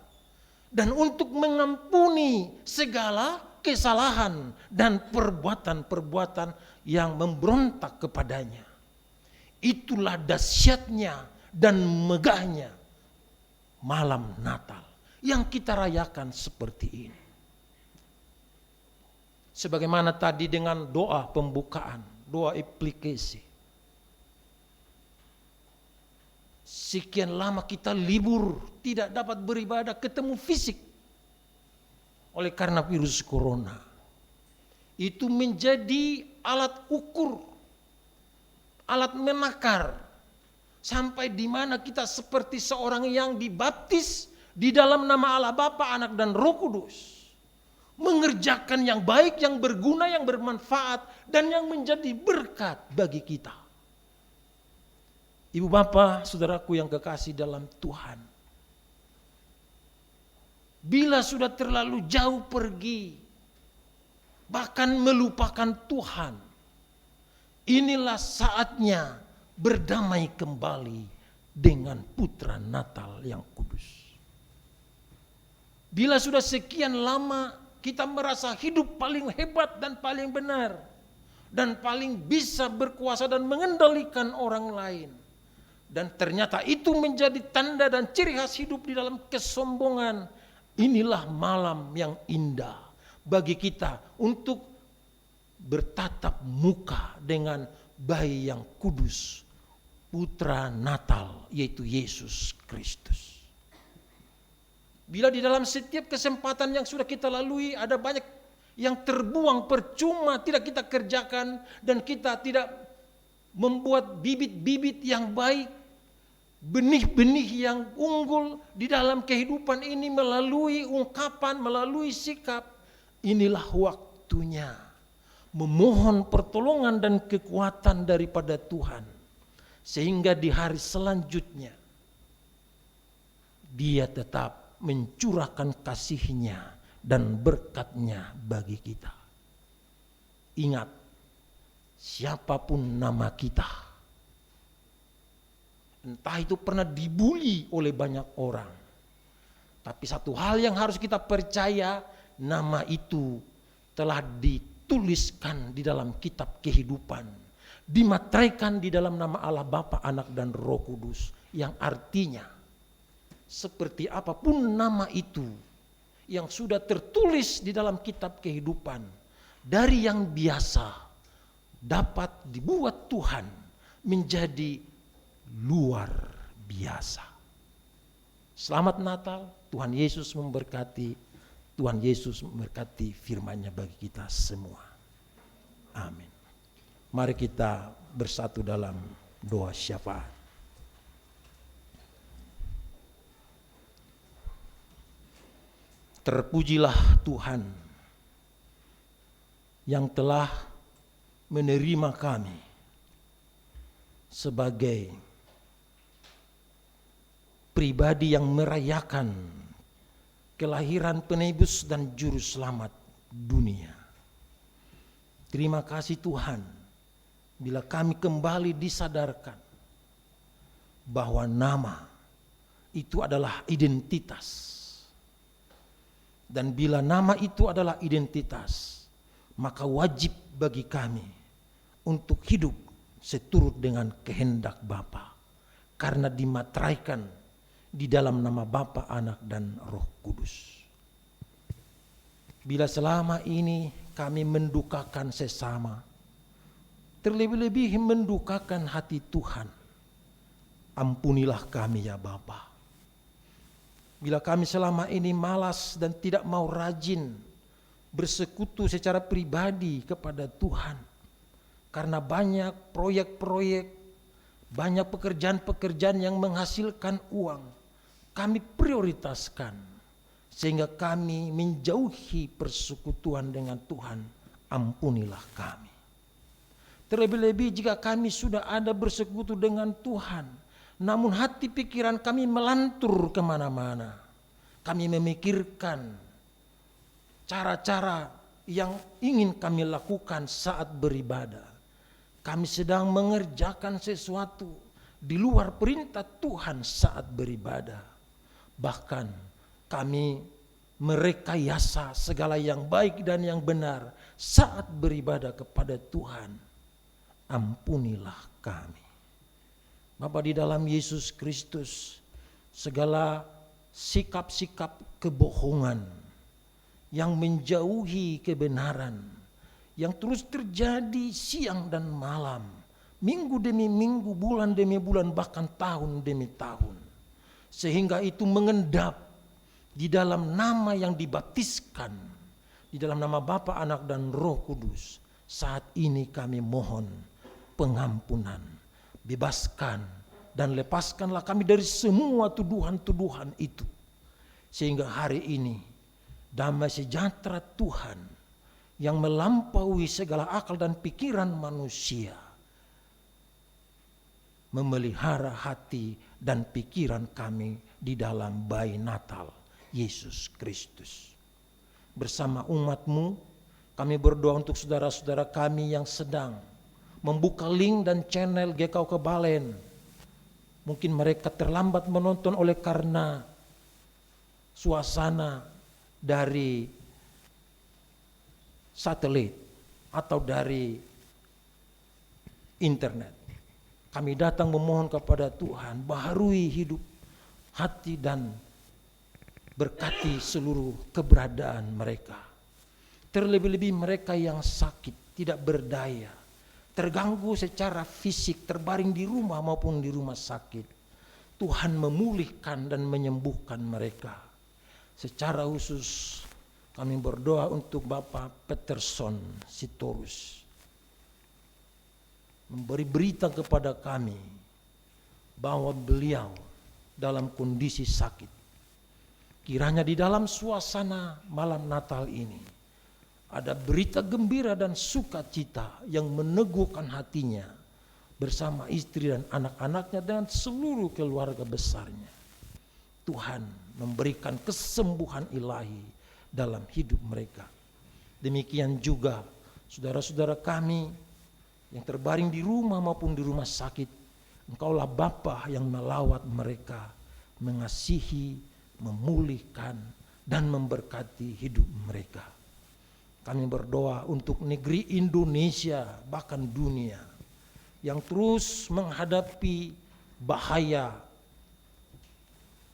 dan untuk mengampuni segala kesalahan dan perbuatan-perbuatan yang memberontak kepadanya. Itulah dahsyatnya dan megahnya malam Natal yang kita rayakan seperti ini. Sebagaimana tadi dengan doa pembukaan, doa implikasi. Sekian lama kita libur, tidak dapat beribadah, ketemu fisik oleh karena virus corona. Itu menjadi alat ukur, alat menakar, sampai di mana kita seperti seorang yang dibaptis di dalam nama Allah Bapa, Anak, dan Roh Kudus, mengerjakan yang baik, yang berguna, yang bermanfaat, dan yang menjadi berkat bagi kita. Ibu bapak, saudaraku yang kekasih dalam Tuhan, bila sudah terlalu jauh pergi, bahkan melupakan Tuhan, inilah saatnya berdamai kembali dengan Putra Natal yang kudus. Bila sudah sekian lama kita merasa hidup paling hebat dan paling benar, dan paling bisa berkuasa dan mengendalikan orang lain, dan ternyata itu menjadi tanda dan ciri khas hidup di dalam kesombongan, inilah malam yang indah, bagi kita untuk bertatap muka dengan bayi yang kudus, putra Natal, yaitu Yesus Kristus. Bila di dalam setiap kesempatan yang sudah kita lalui ada banyak yang terbuang percuma tidak kita kerjakan, dan kita tidak membuat bibit-bibit yang baik, benih-benih yang unggul di dalam kehidupan ini melalui ungkapan, melalui sikap, inilah waktunya memohon pertolongan dan kekuatan daripada Tuhan, sehingga di hari selanjutnya Dia tetap mencurahkan kasih-Nya dan berkat-Nya bagi kita. Ingat, siapapun nama kita, entah itu pernah dibully oleh banyak orang, tapi satu hal yang harus kita percaya, nama itu telah dituliskan di dalam kitab kehidupan, dimateraikan di dalam nama Allah Bapa, Anak dan Roh Kudus, yang artinya seperti apapun nama itu yang sudah tertulis di dalam kitab kehidupan, dari yang biasa dapat dibuat Tuhan menjadi luar biasa. Selamat Natal, Tuhan Yesus memberkati, Tuhan Yesus memberkati firman-Nya bagi kita semua. Amin. Mari kita bersatu dalam doa syafaat. Terpujilah Tuhan yang telah menerima kami sebagai pribadi yang merayakan kelahiran penebus dan juru selamat dunia. Terima kasih Tuhan, bila kami kembali disadarkan bahwa nama itu adalah identitas. Dan bila nama itu adalah identitas, maka wajib bagi kami untuk hidup seturut dengan kehendak Bapa, karena dimateraikan di dalam nama Bapa, Anak dan Roh Kudus. Bila selama ini kami mendukakan sesama, terlebih-lebih mendukakan hati Tuhan, ampunilah kami ya Bapa. Bila kami selama ini malas dan tidak mau rajin bersekutu secara pribadi kepada Tuhan, karena banyak proyek-proyek, banyak pekerjaan-pekerjaan yang menghasilkan uang, kami prioritaskan sehingga kami menjauhi persekutuan dengan Tuhan. Ampunilah kami. Terlebih-lebih jika kami sudah ada bersekutu dengan Tuhan, namun hati pikiran kami melantur kemana-mana. Kami memikirkan cara-cara yang ingin kami lakukan saat beribadah. Kami sedang mengerjakan sesuatu di luar perintah Tuhan saat beribadah. Bahkan kami merekayasa segala yang baik dan yang benar saat beribadah kepada Tuhan. Ampunilah kami. Bapa di dalam Yesus Kristus, segala sikap-sikap kebohongan yang menjauhi kebenaran, yang terus terjadi siang dan malam, minggu demi minggu, bulan demi bulan, bahkan tahun demi tahun, sehingga itu mengendap di dalam nama yang dibaptiskan, di dalam nama Bapa, Anak dan Roh Kudus. Saat ini kami mohon pengampunan. Bebaskan dan lepaskanlah kami dari semua tuduhan-tuduhan itu, sehingga hari ini damai sejahtera Tuhan yang melampaui segala akal dan pikiran manusia memelihara hati dan pikiran kami di dalam bayi Natal Yesus Kristus. Bersama umat-Mu kami berdoa untuk saudara-saudara kami yang sedang membuka link dan channel GKU Kebalen. Mungkin mereka terlambat menonton oleh karena suasana dari satelit atau dari internet. Kami datang memohon kepada Tuhan, baharui hidup, hati dan berkati seluruh keberadaan mereka. terlebih-lebih mereka yang sakit, tidak berdaya, terganggu secara fisik, terbaring di rumah maupun di rumah sakit. Tuhan memulihkan dan menyembuhkan mereka. Secara khusus kami berdoa untuk Bapak Peterson Sitorus. Memberi berita kepada kami bahwa beliau dalam kondisi sakit. Kiranya di dalam suasana malam Natal ini ada berita gembira dan sukacita yang meneguhkan hatinya bersama istri dan anak-anaknya dan seluruh keluarga besarnya. Tuhan memberikan kesembuhan ilahi dalam hidup mereka. Demikian juga saudara-saudara kami yang terbaring di rumah maupun di rumah sakit. Engkaulah Bapa yang melawat mereka, mengasihi, memulihkan, dan memberkati hidup mereka. Kami berdoa untuk negeri Indonesia, bahkan dunia, yang terus menghadapi bahaya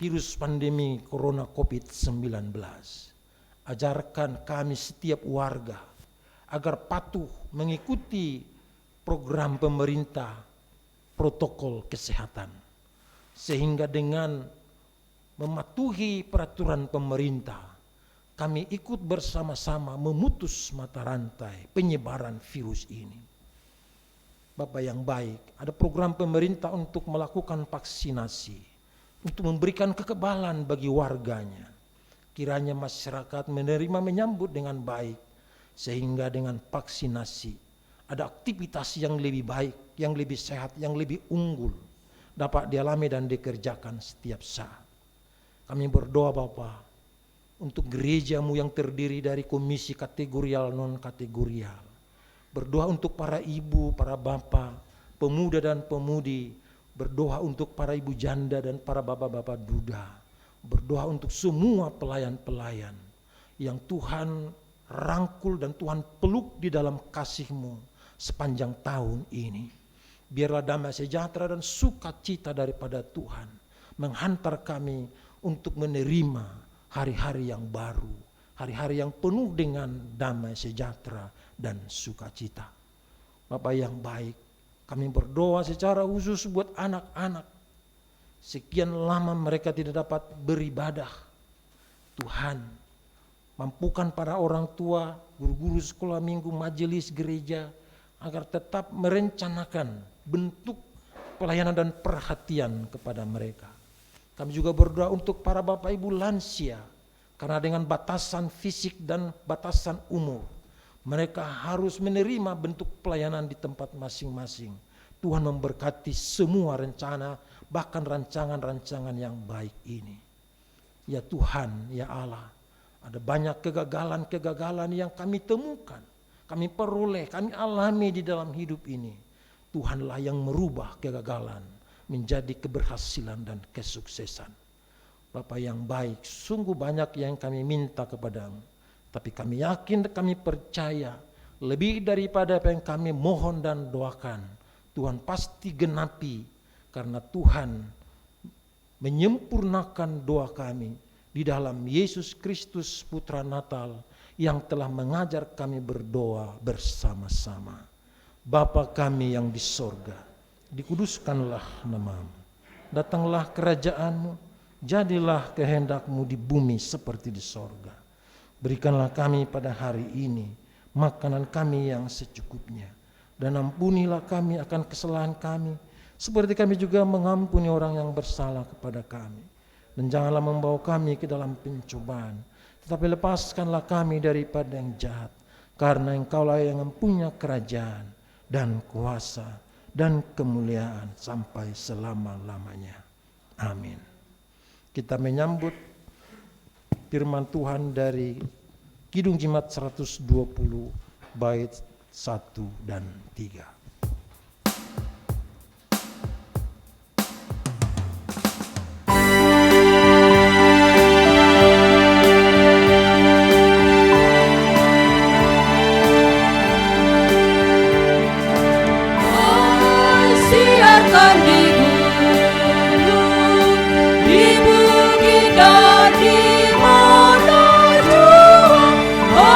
virus pandemi corona COVID-19. Ajarkan kami setiap warga agar patuh mengikuti program pemerintah, protokol kesehatan, sehingga dengan mematuhi peraturan pemerintah, kami ikut bersama-sama memutus mata rantai penyebaran virus ini. Bapak yang baik, ada program pemerintah untuk melakukan vaksinasi, untuk memberikan kekebalan bagi warganya. Kiranya masyarakat menyambut dengan baik, sehingga dengan vaksinasi ada aktivitas yang lebih baik, yang lebih sehat, yang lebih unggul dapat dialami dan dikerjakan setiap saat. Kami berdoa Bapak untuk gerejamu yang terdiri dari komisi kategorial non kategorial. Berdoa untuk para ibu, para bapak, pemuda dan pemudi. Berdoa untuk para ibu janda dan para bapak-bapak duda. Berdoa untuk semua pelayan-pelayan yang Tuhan rangkul dan Tuhan peluk di dalam kasih-Mu sepanjang tahun ini. Biarlah damai sejahtera dan sukacita daripada Tuhan menghantar kami untuk menerima hari-hari yang baru, hari-hari yang penuh dengan damai sejahtera dan sukacita. Bapak yang baik, kami berdoa secara khusus buat anak-anak. Sekian lama mereka tidak dapat beribadah. Tuhan, mampukan para orang tua, guru-guru sekolah minggu, majelis gereja, agar tetap merencanakan bentuk pelayanan dan perhatian kepada mereka. Kami juga berdoa untuk para bapak ibu lansia, karena dengan batasan fisik dan batasan umur, mereka harus menerima bentuk pelayanan di tempat masing-masing. Tuhan memberkati semua rencana, bahkan rancangan-rancangan yang baik ini. Ya Tuhan, ya Allah, ada banyak kegagalan-kegagalan yang kami temukan, kami peroleh, kami alami di dalam hidup ini. Tuhanlah yang merubah kegagalan menjadi keberhasilan dan kesuksesan. Bapa yang baik, sungguh banyak yang kami minta kepadamu, tapi kami yakin dan kami percaya lebih daripada apa yang kami mohon dan doakan, Tuhan pasti genapi, karena Tuhan menyempurnakan doa kami di dalam Yesus Kristus Putra Natal yang telah mengajar kami berdoa bersama-sama. Bapa kami yang di sorga, dikuduskanlah nama-Mu, datanglah kerajaan-Mu, jadilah kehendak-Mu di bumi seperti di sorga. Berikanlah kami pada hari ini makanan kami yang secukupnya, dan ampunilah kami akan kesalahan kami, seperti kami juga mengampuni orang yang bersalah kepada kami. Dan janganlah membawa kami ke dalam pencobaan, tetapi lepaskanlah kami daripada yang jahat, karena Engkaulah yang mempunyai kerajaan dan kuasa dan kemuliaan sampai selama-lamanya. Amin. Kita menyambut firman Tuhan dari Kidung Jimat 120 bait 1 dan 3. Di bukit dan di mana jua,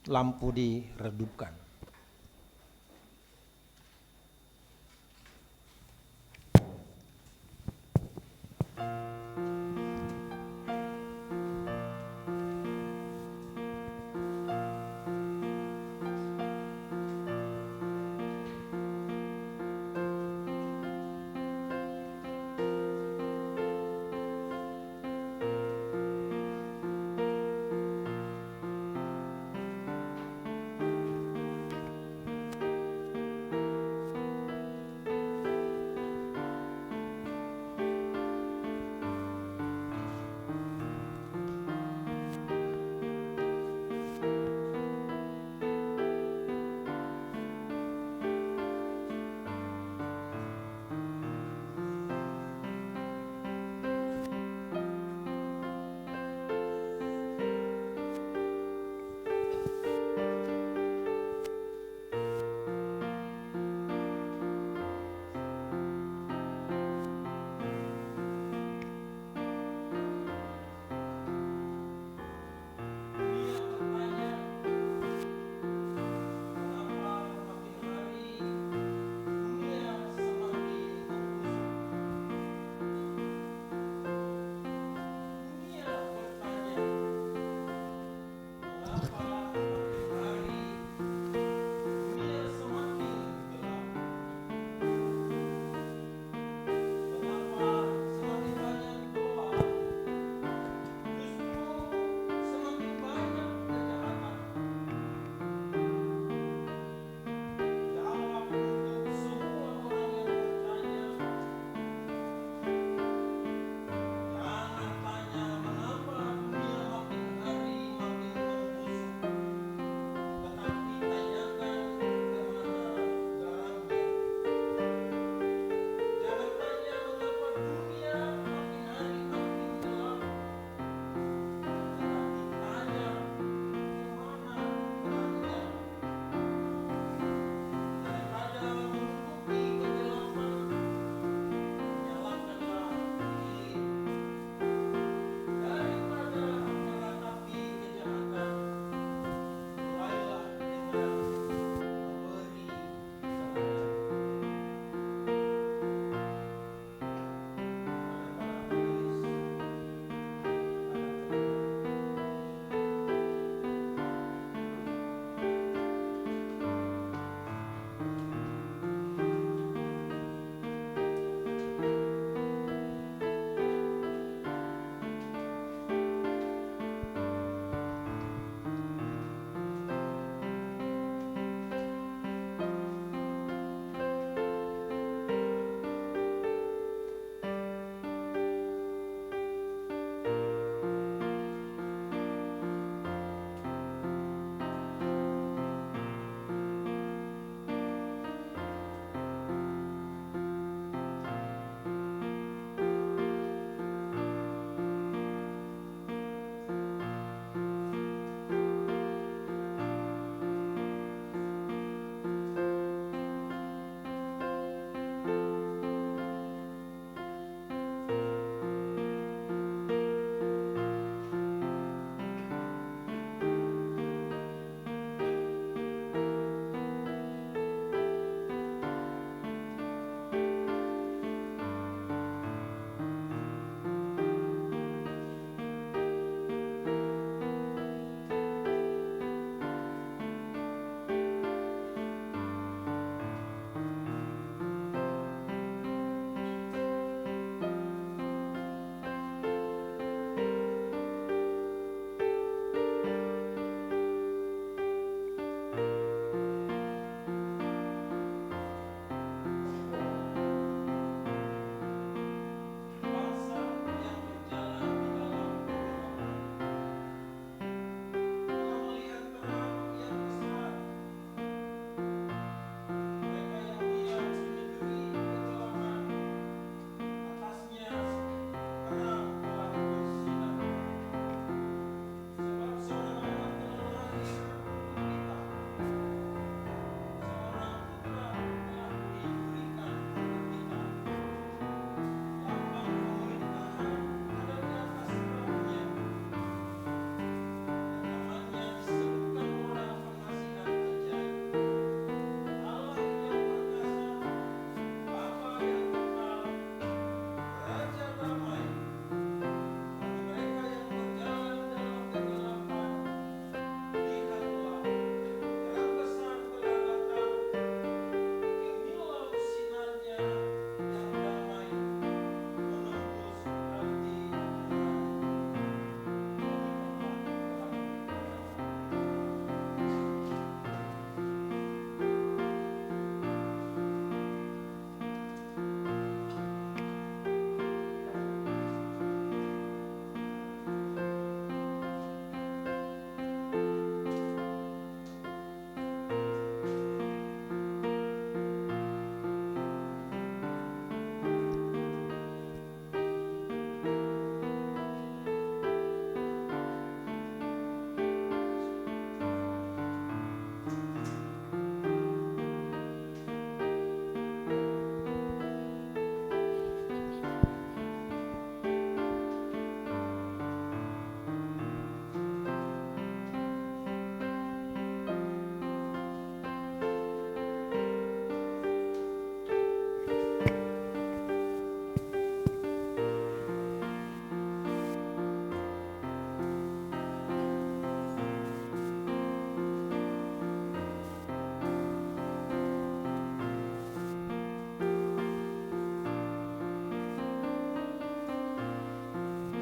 lampu diredupkan.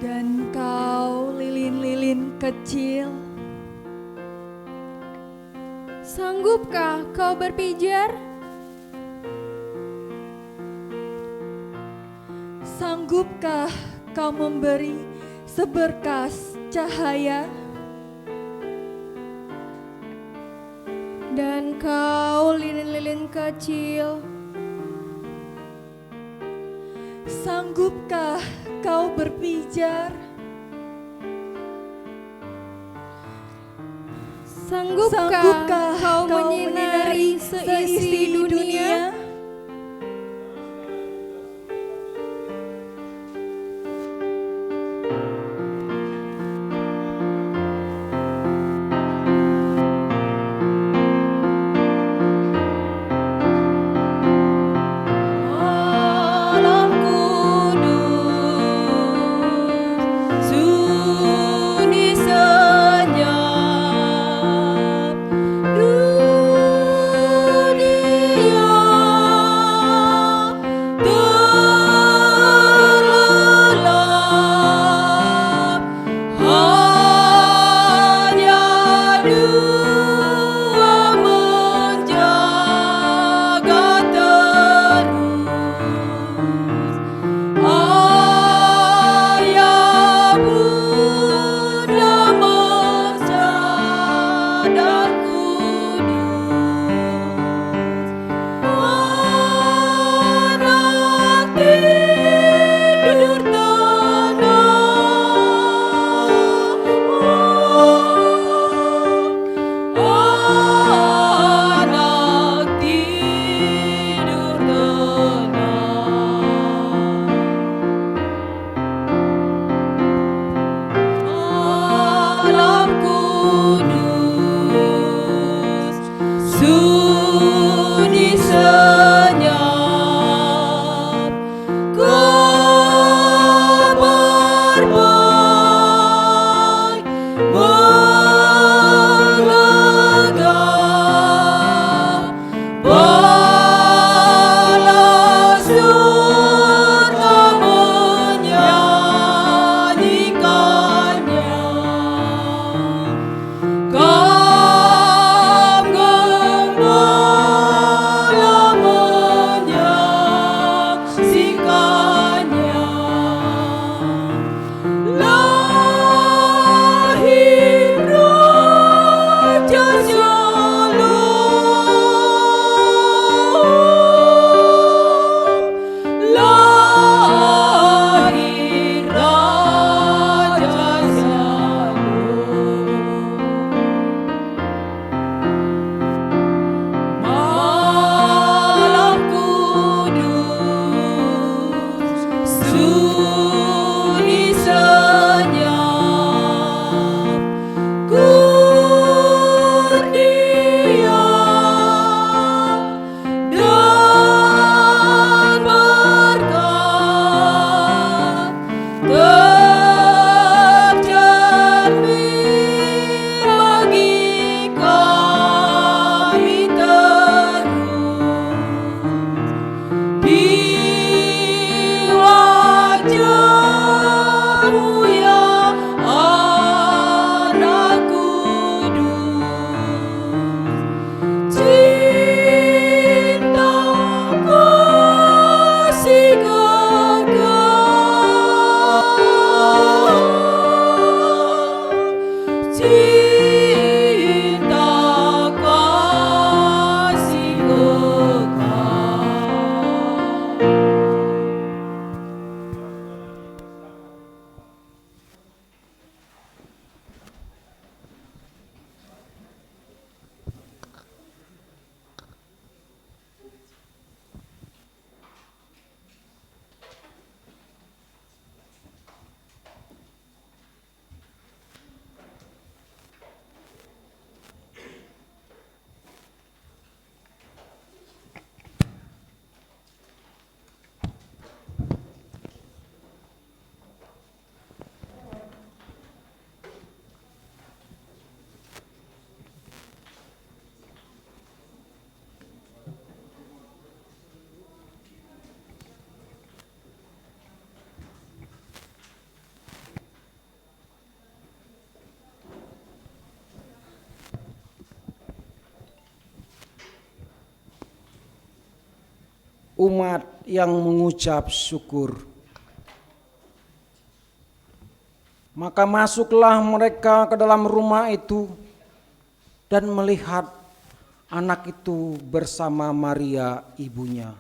Dan kau lilin-lilin kecil, sanggupkah kau berpijar? Sanggupkah kau memberi seberkas cahaya? Dan kau lilin-lilin kecil, sanggupkah kau berpijar? sanggupkah kau menyinari seisi dunia? Alam kudus, sunyi senyap, dunia terlelap, hanya dua menjaga terus. Ayah, Bunda, Mesra, dan Kudus. Anak tidur tenang, anak tidur tenang. Alam kudus, sunyi senyap, kabar baik menggagap, balas surga menyanyikannya. Kam gembala menyaksikannya. Lahir Raja Shalom, lahir Raja Shalom. Malam kudus, sunyi senyap, kurnia dan berkat tercermin bagi kami terus di wajah-Mu ya anak kudus. Cinta kasih kekal, cinta kasih kekal. umat yang mengucap syukur. Maka masuklah mereka ke dalam rumah itu dan melihat anak itu bersama Maria ibunya.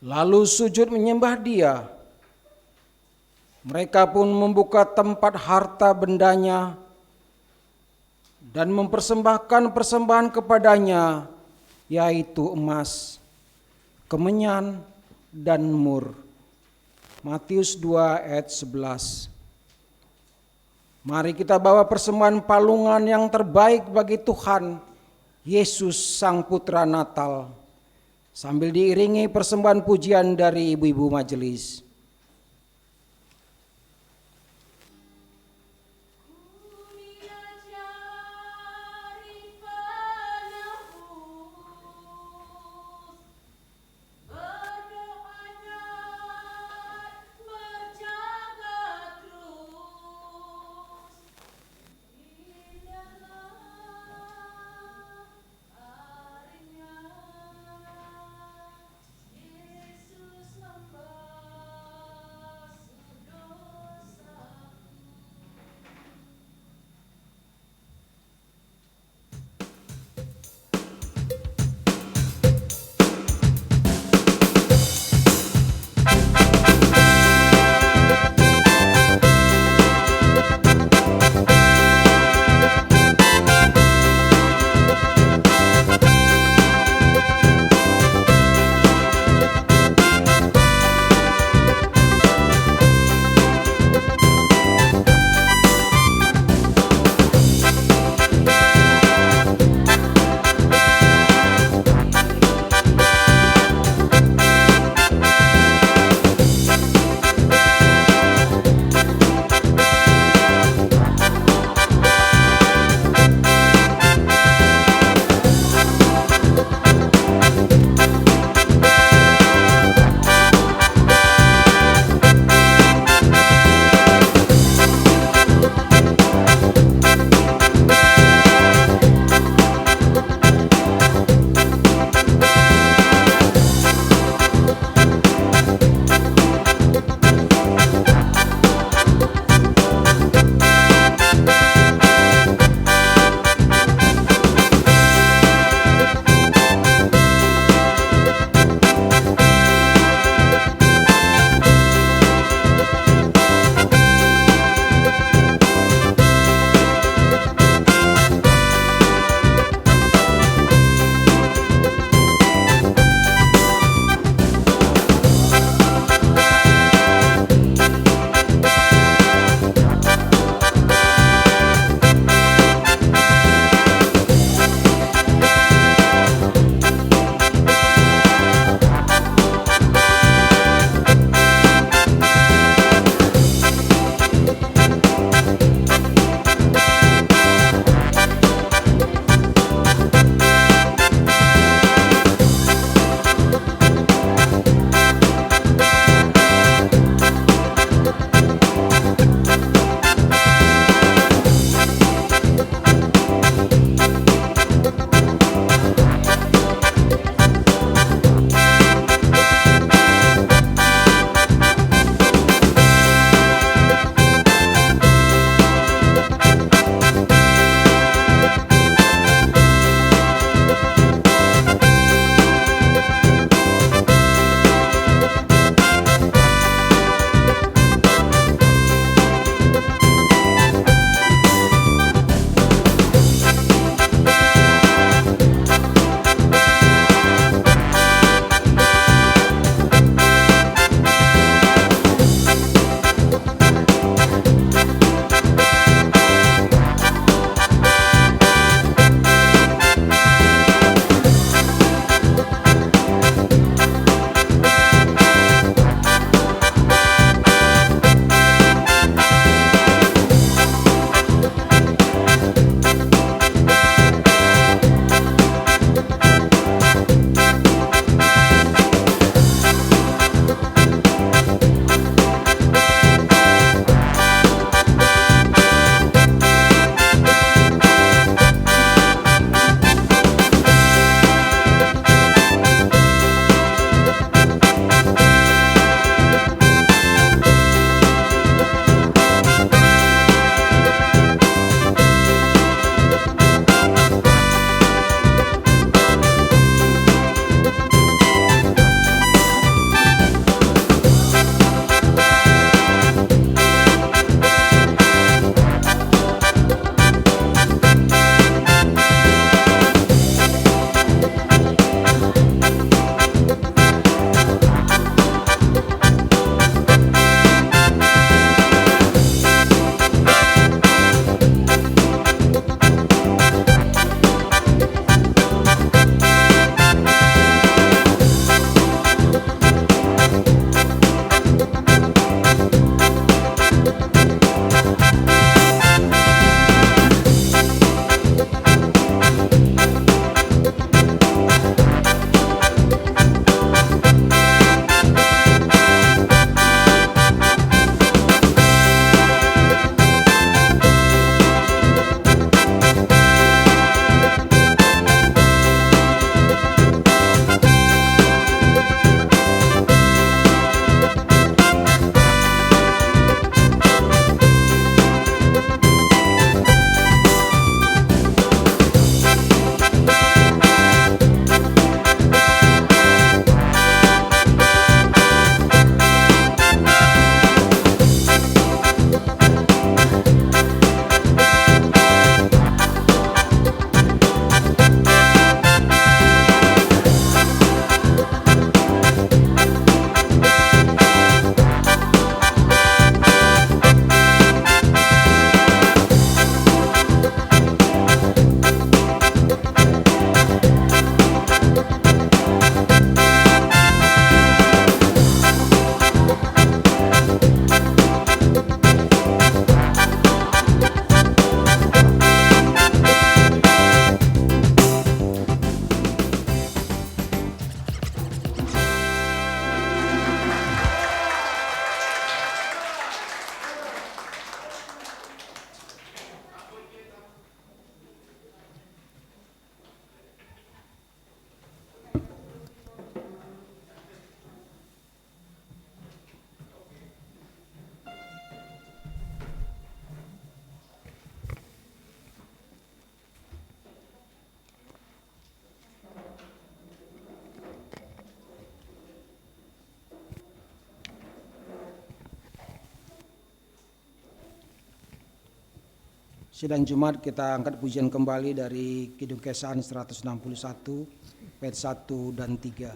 Lalu sujud menyembah dia. Mereka pun membuka tempat harta bendanya dan mempersembahkan persembahan kepadanya, yaitu emas, kemenyan, dan mur. Matius 2 ayat 11. Mari kita bawa persembahan palungan yang terbaik bagi Tuhan Yesus Sang Putra Natal, sambil diiringi persembahan pujian dari ibu-ibu majelis. Yesus membawa Sidang Jumat kita angkat pujian kembali dari Kidung Kesahan 161, ayat 1 dan 3.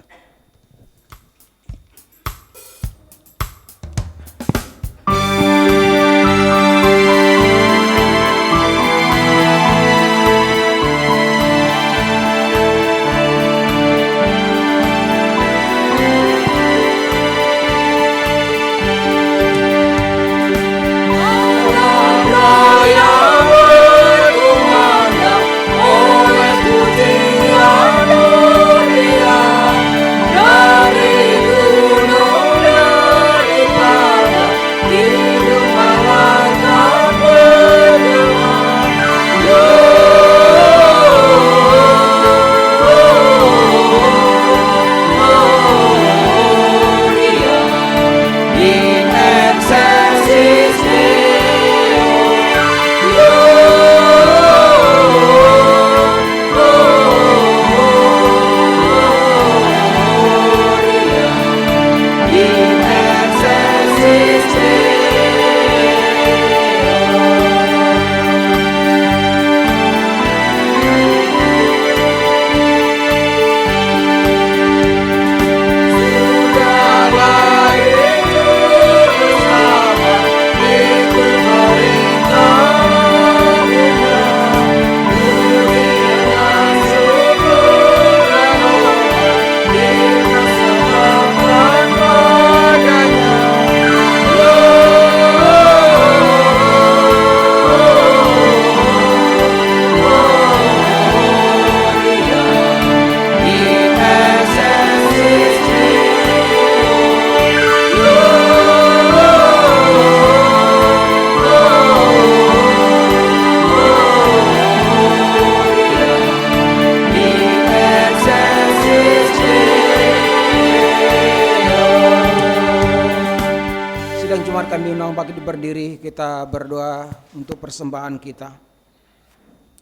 Kami undang bangkit berdiri, kita berdoa untuk persembahan kita.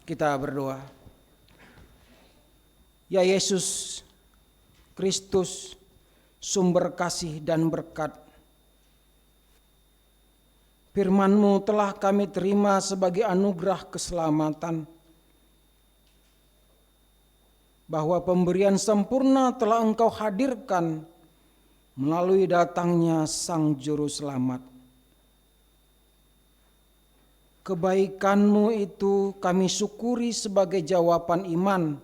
Kita berdoa. Ya Yesus Kristus, sumber kasih dan berkat, firman-Mu telah kami terima sebagai anugerah keselamatan, bahwa pemberian sempurna telah Engkau hadirkan melalui datangnya Sang Juru Selamat. Kebaikan-Mu itu kami syukuri sebagai jawaban iman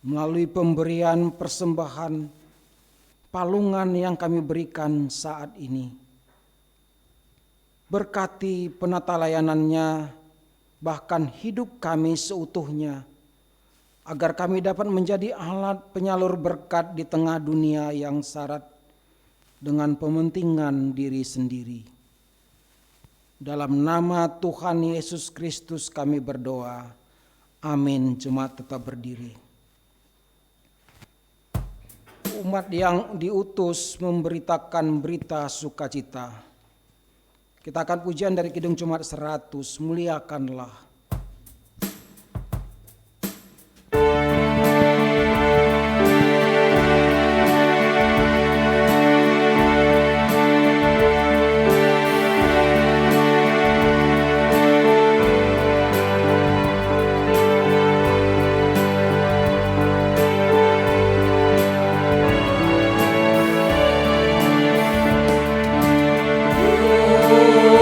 melalui pemberian persembahan palungan yang kami berikan saat ini. Berkati penata layanannya, bahkan hidup kami seutuhnya, agar kami dapat menjadi alat penyalur berkat di tengah dunia yang syarat dengan pementingan diri sendiri. Dalam nama Tuhan Yesus Kristus kami berdoa. Amin. Jemaat tetap berdiri. Umat yang diutus memberitakan berita sukacita. Kita akan pujian dari Kidung Jumat 100, muliakanlah.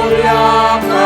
Muliakanlah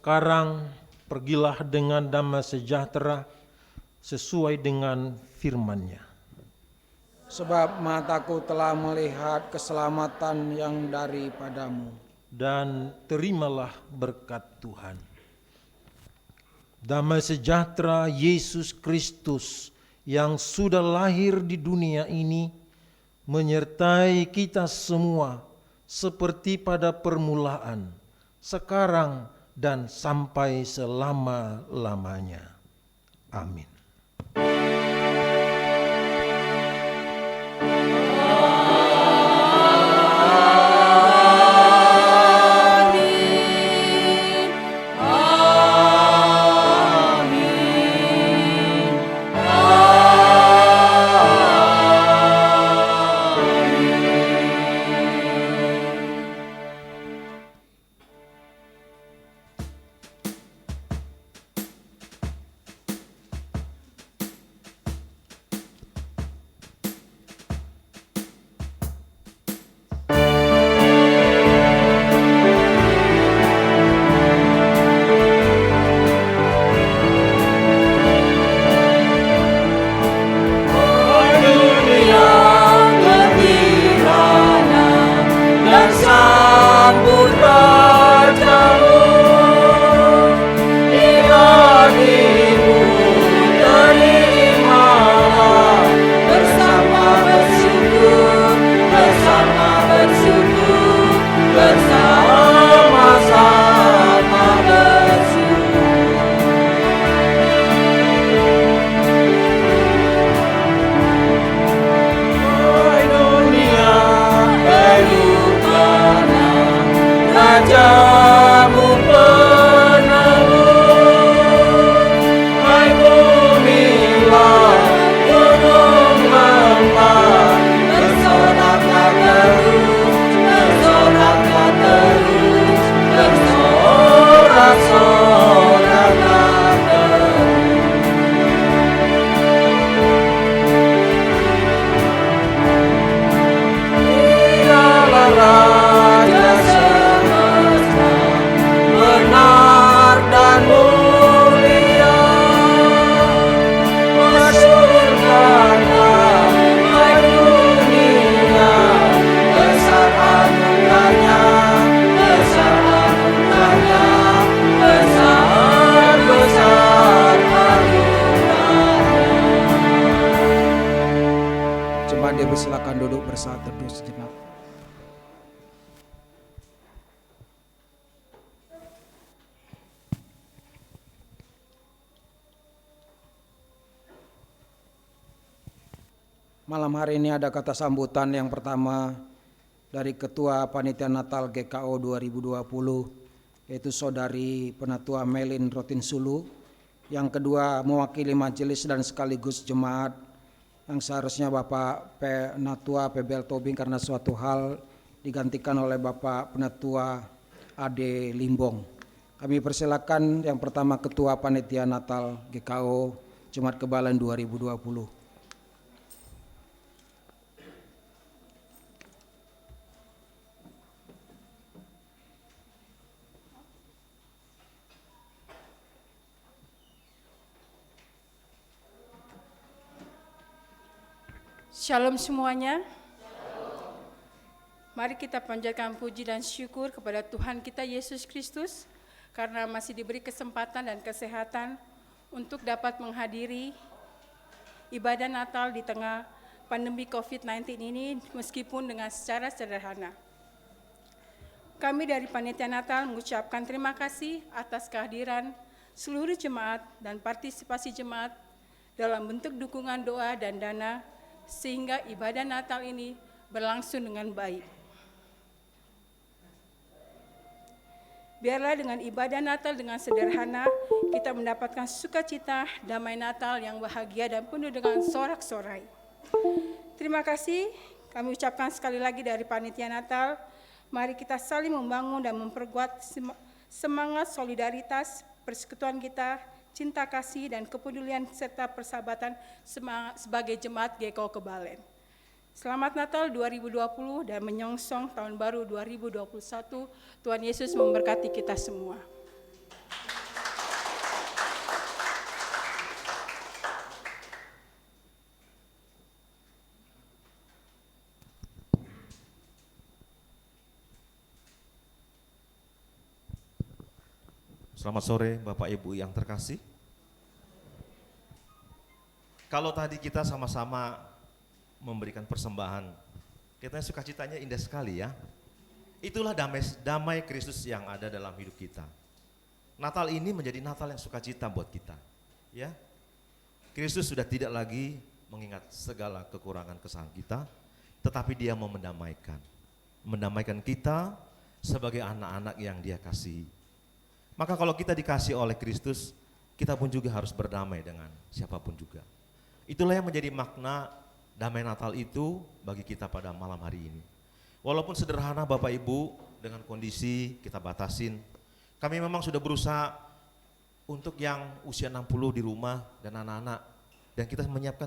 Sekarang pergilah dengan damai sejahtera sesuai dengan firman-Nya. Sebab mataku telah melihat keselamatan yang daripadamu. Dan terimalah berkat Tuhan. Damai sejahtera Yesus Kristus yang sudah lahir di dunia ini menyertai kita semua seperti pada permulaan, sekarang dan sampai selama-lamanya. Amin. Silakan duduk bersatu teduh sejenak. Malam hari ini ada kata sambutan yang pertama dari Ketua Panitia Natal GKO 2020, yaitu Saudari Penatua Melin Rotinsulu. Yang kedua mewakili majelis dan sekaligus jemaat yang seharusnya Bapak Penatua PBL Tobing karena suatu hal digantikan oleh Bapak Penatua Ade Limbong. Kami persilakan yang pertama Ketua Panitia Natal GKO Jemaat Kebalen 2020. Shalom semuanya. Mari kita panjatkan puji dan syukur kepada Tuhan kita Yesus Kristus karena masih diberi kesempatan dan kesehatan untuk dapat menghadiri ibadah Natal di tengah pandemi COVID-19 ini meskipun dengan secara sederhana. Kami dari Panitia Natal mengucapkan terima kasih atas kehadiran seluruh jemaat dan partisipasi jemaat dalam bentuk dukungan doa dan dana sehingga ibadah Natal ini berlangsung dengan baik. Biarlah dengan ibadah Natal dengan sederhana, kita mendapatkan sukacita, damai Natal yang bahagia dan penuh dengan sorak-sorai. Terima kasih, kami ucapkan sekali lagi dari Panitia Natal, mari kita saling membangun dan memperkuat semangat solidaritas, persekutuan kita, cinta kasih dan kepedulian serta persahabatan sebagai jemaat GKO Kebalen. Selamat Natal 2020 dan menyongsong tahun baru 2021. Tuhan Yesus memberkati kita semua. Selamat sore Bapak Ibu yang terkasih. Kalau tadi kita sama-sama memberikan persembahan, kita sukacitanya indah sekali ya. Itulah damai Kristus yang ada dalam hidup kita. Natal ini menjadi Natal yang sukacita buat kita. Ya, Kristus sudah tidak lagi mengingat segala kekurangan kesalahan kita, tetapi Dia mau mendamaikan kita sebagai anak-anak yang Dia kasihi. Maka kalau kita dikasih oleh Kristus, kita pun juga harus berdamai dengan siapapun juga. Itulah yang menjadi makna damai Natal itu bagi kita pada malam hari ini. Walaupun sederhana Bapak Ibu, dengan kondisi kita batasin, kami memang sudah berusaha untuk yang usia 60 di rumah dan anak-anak, dan kita menyiapkan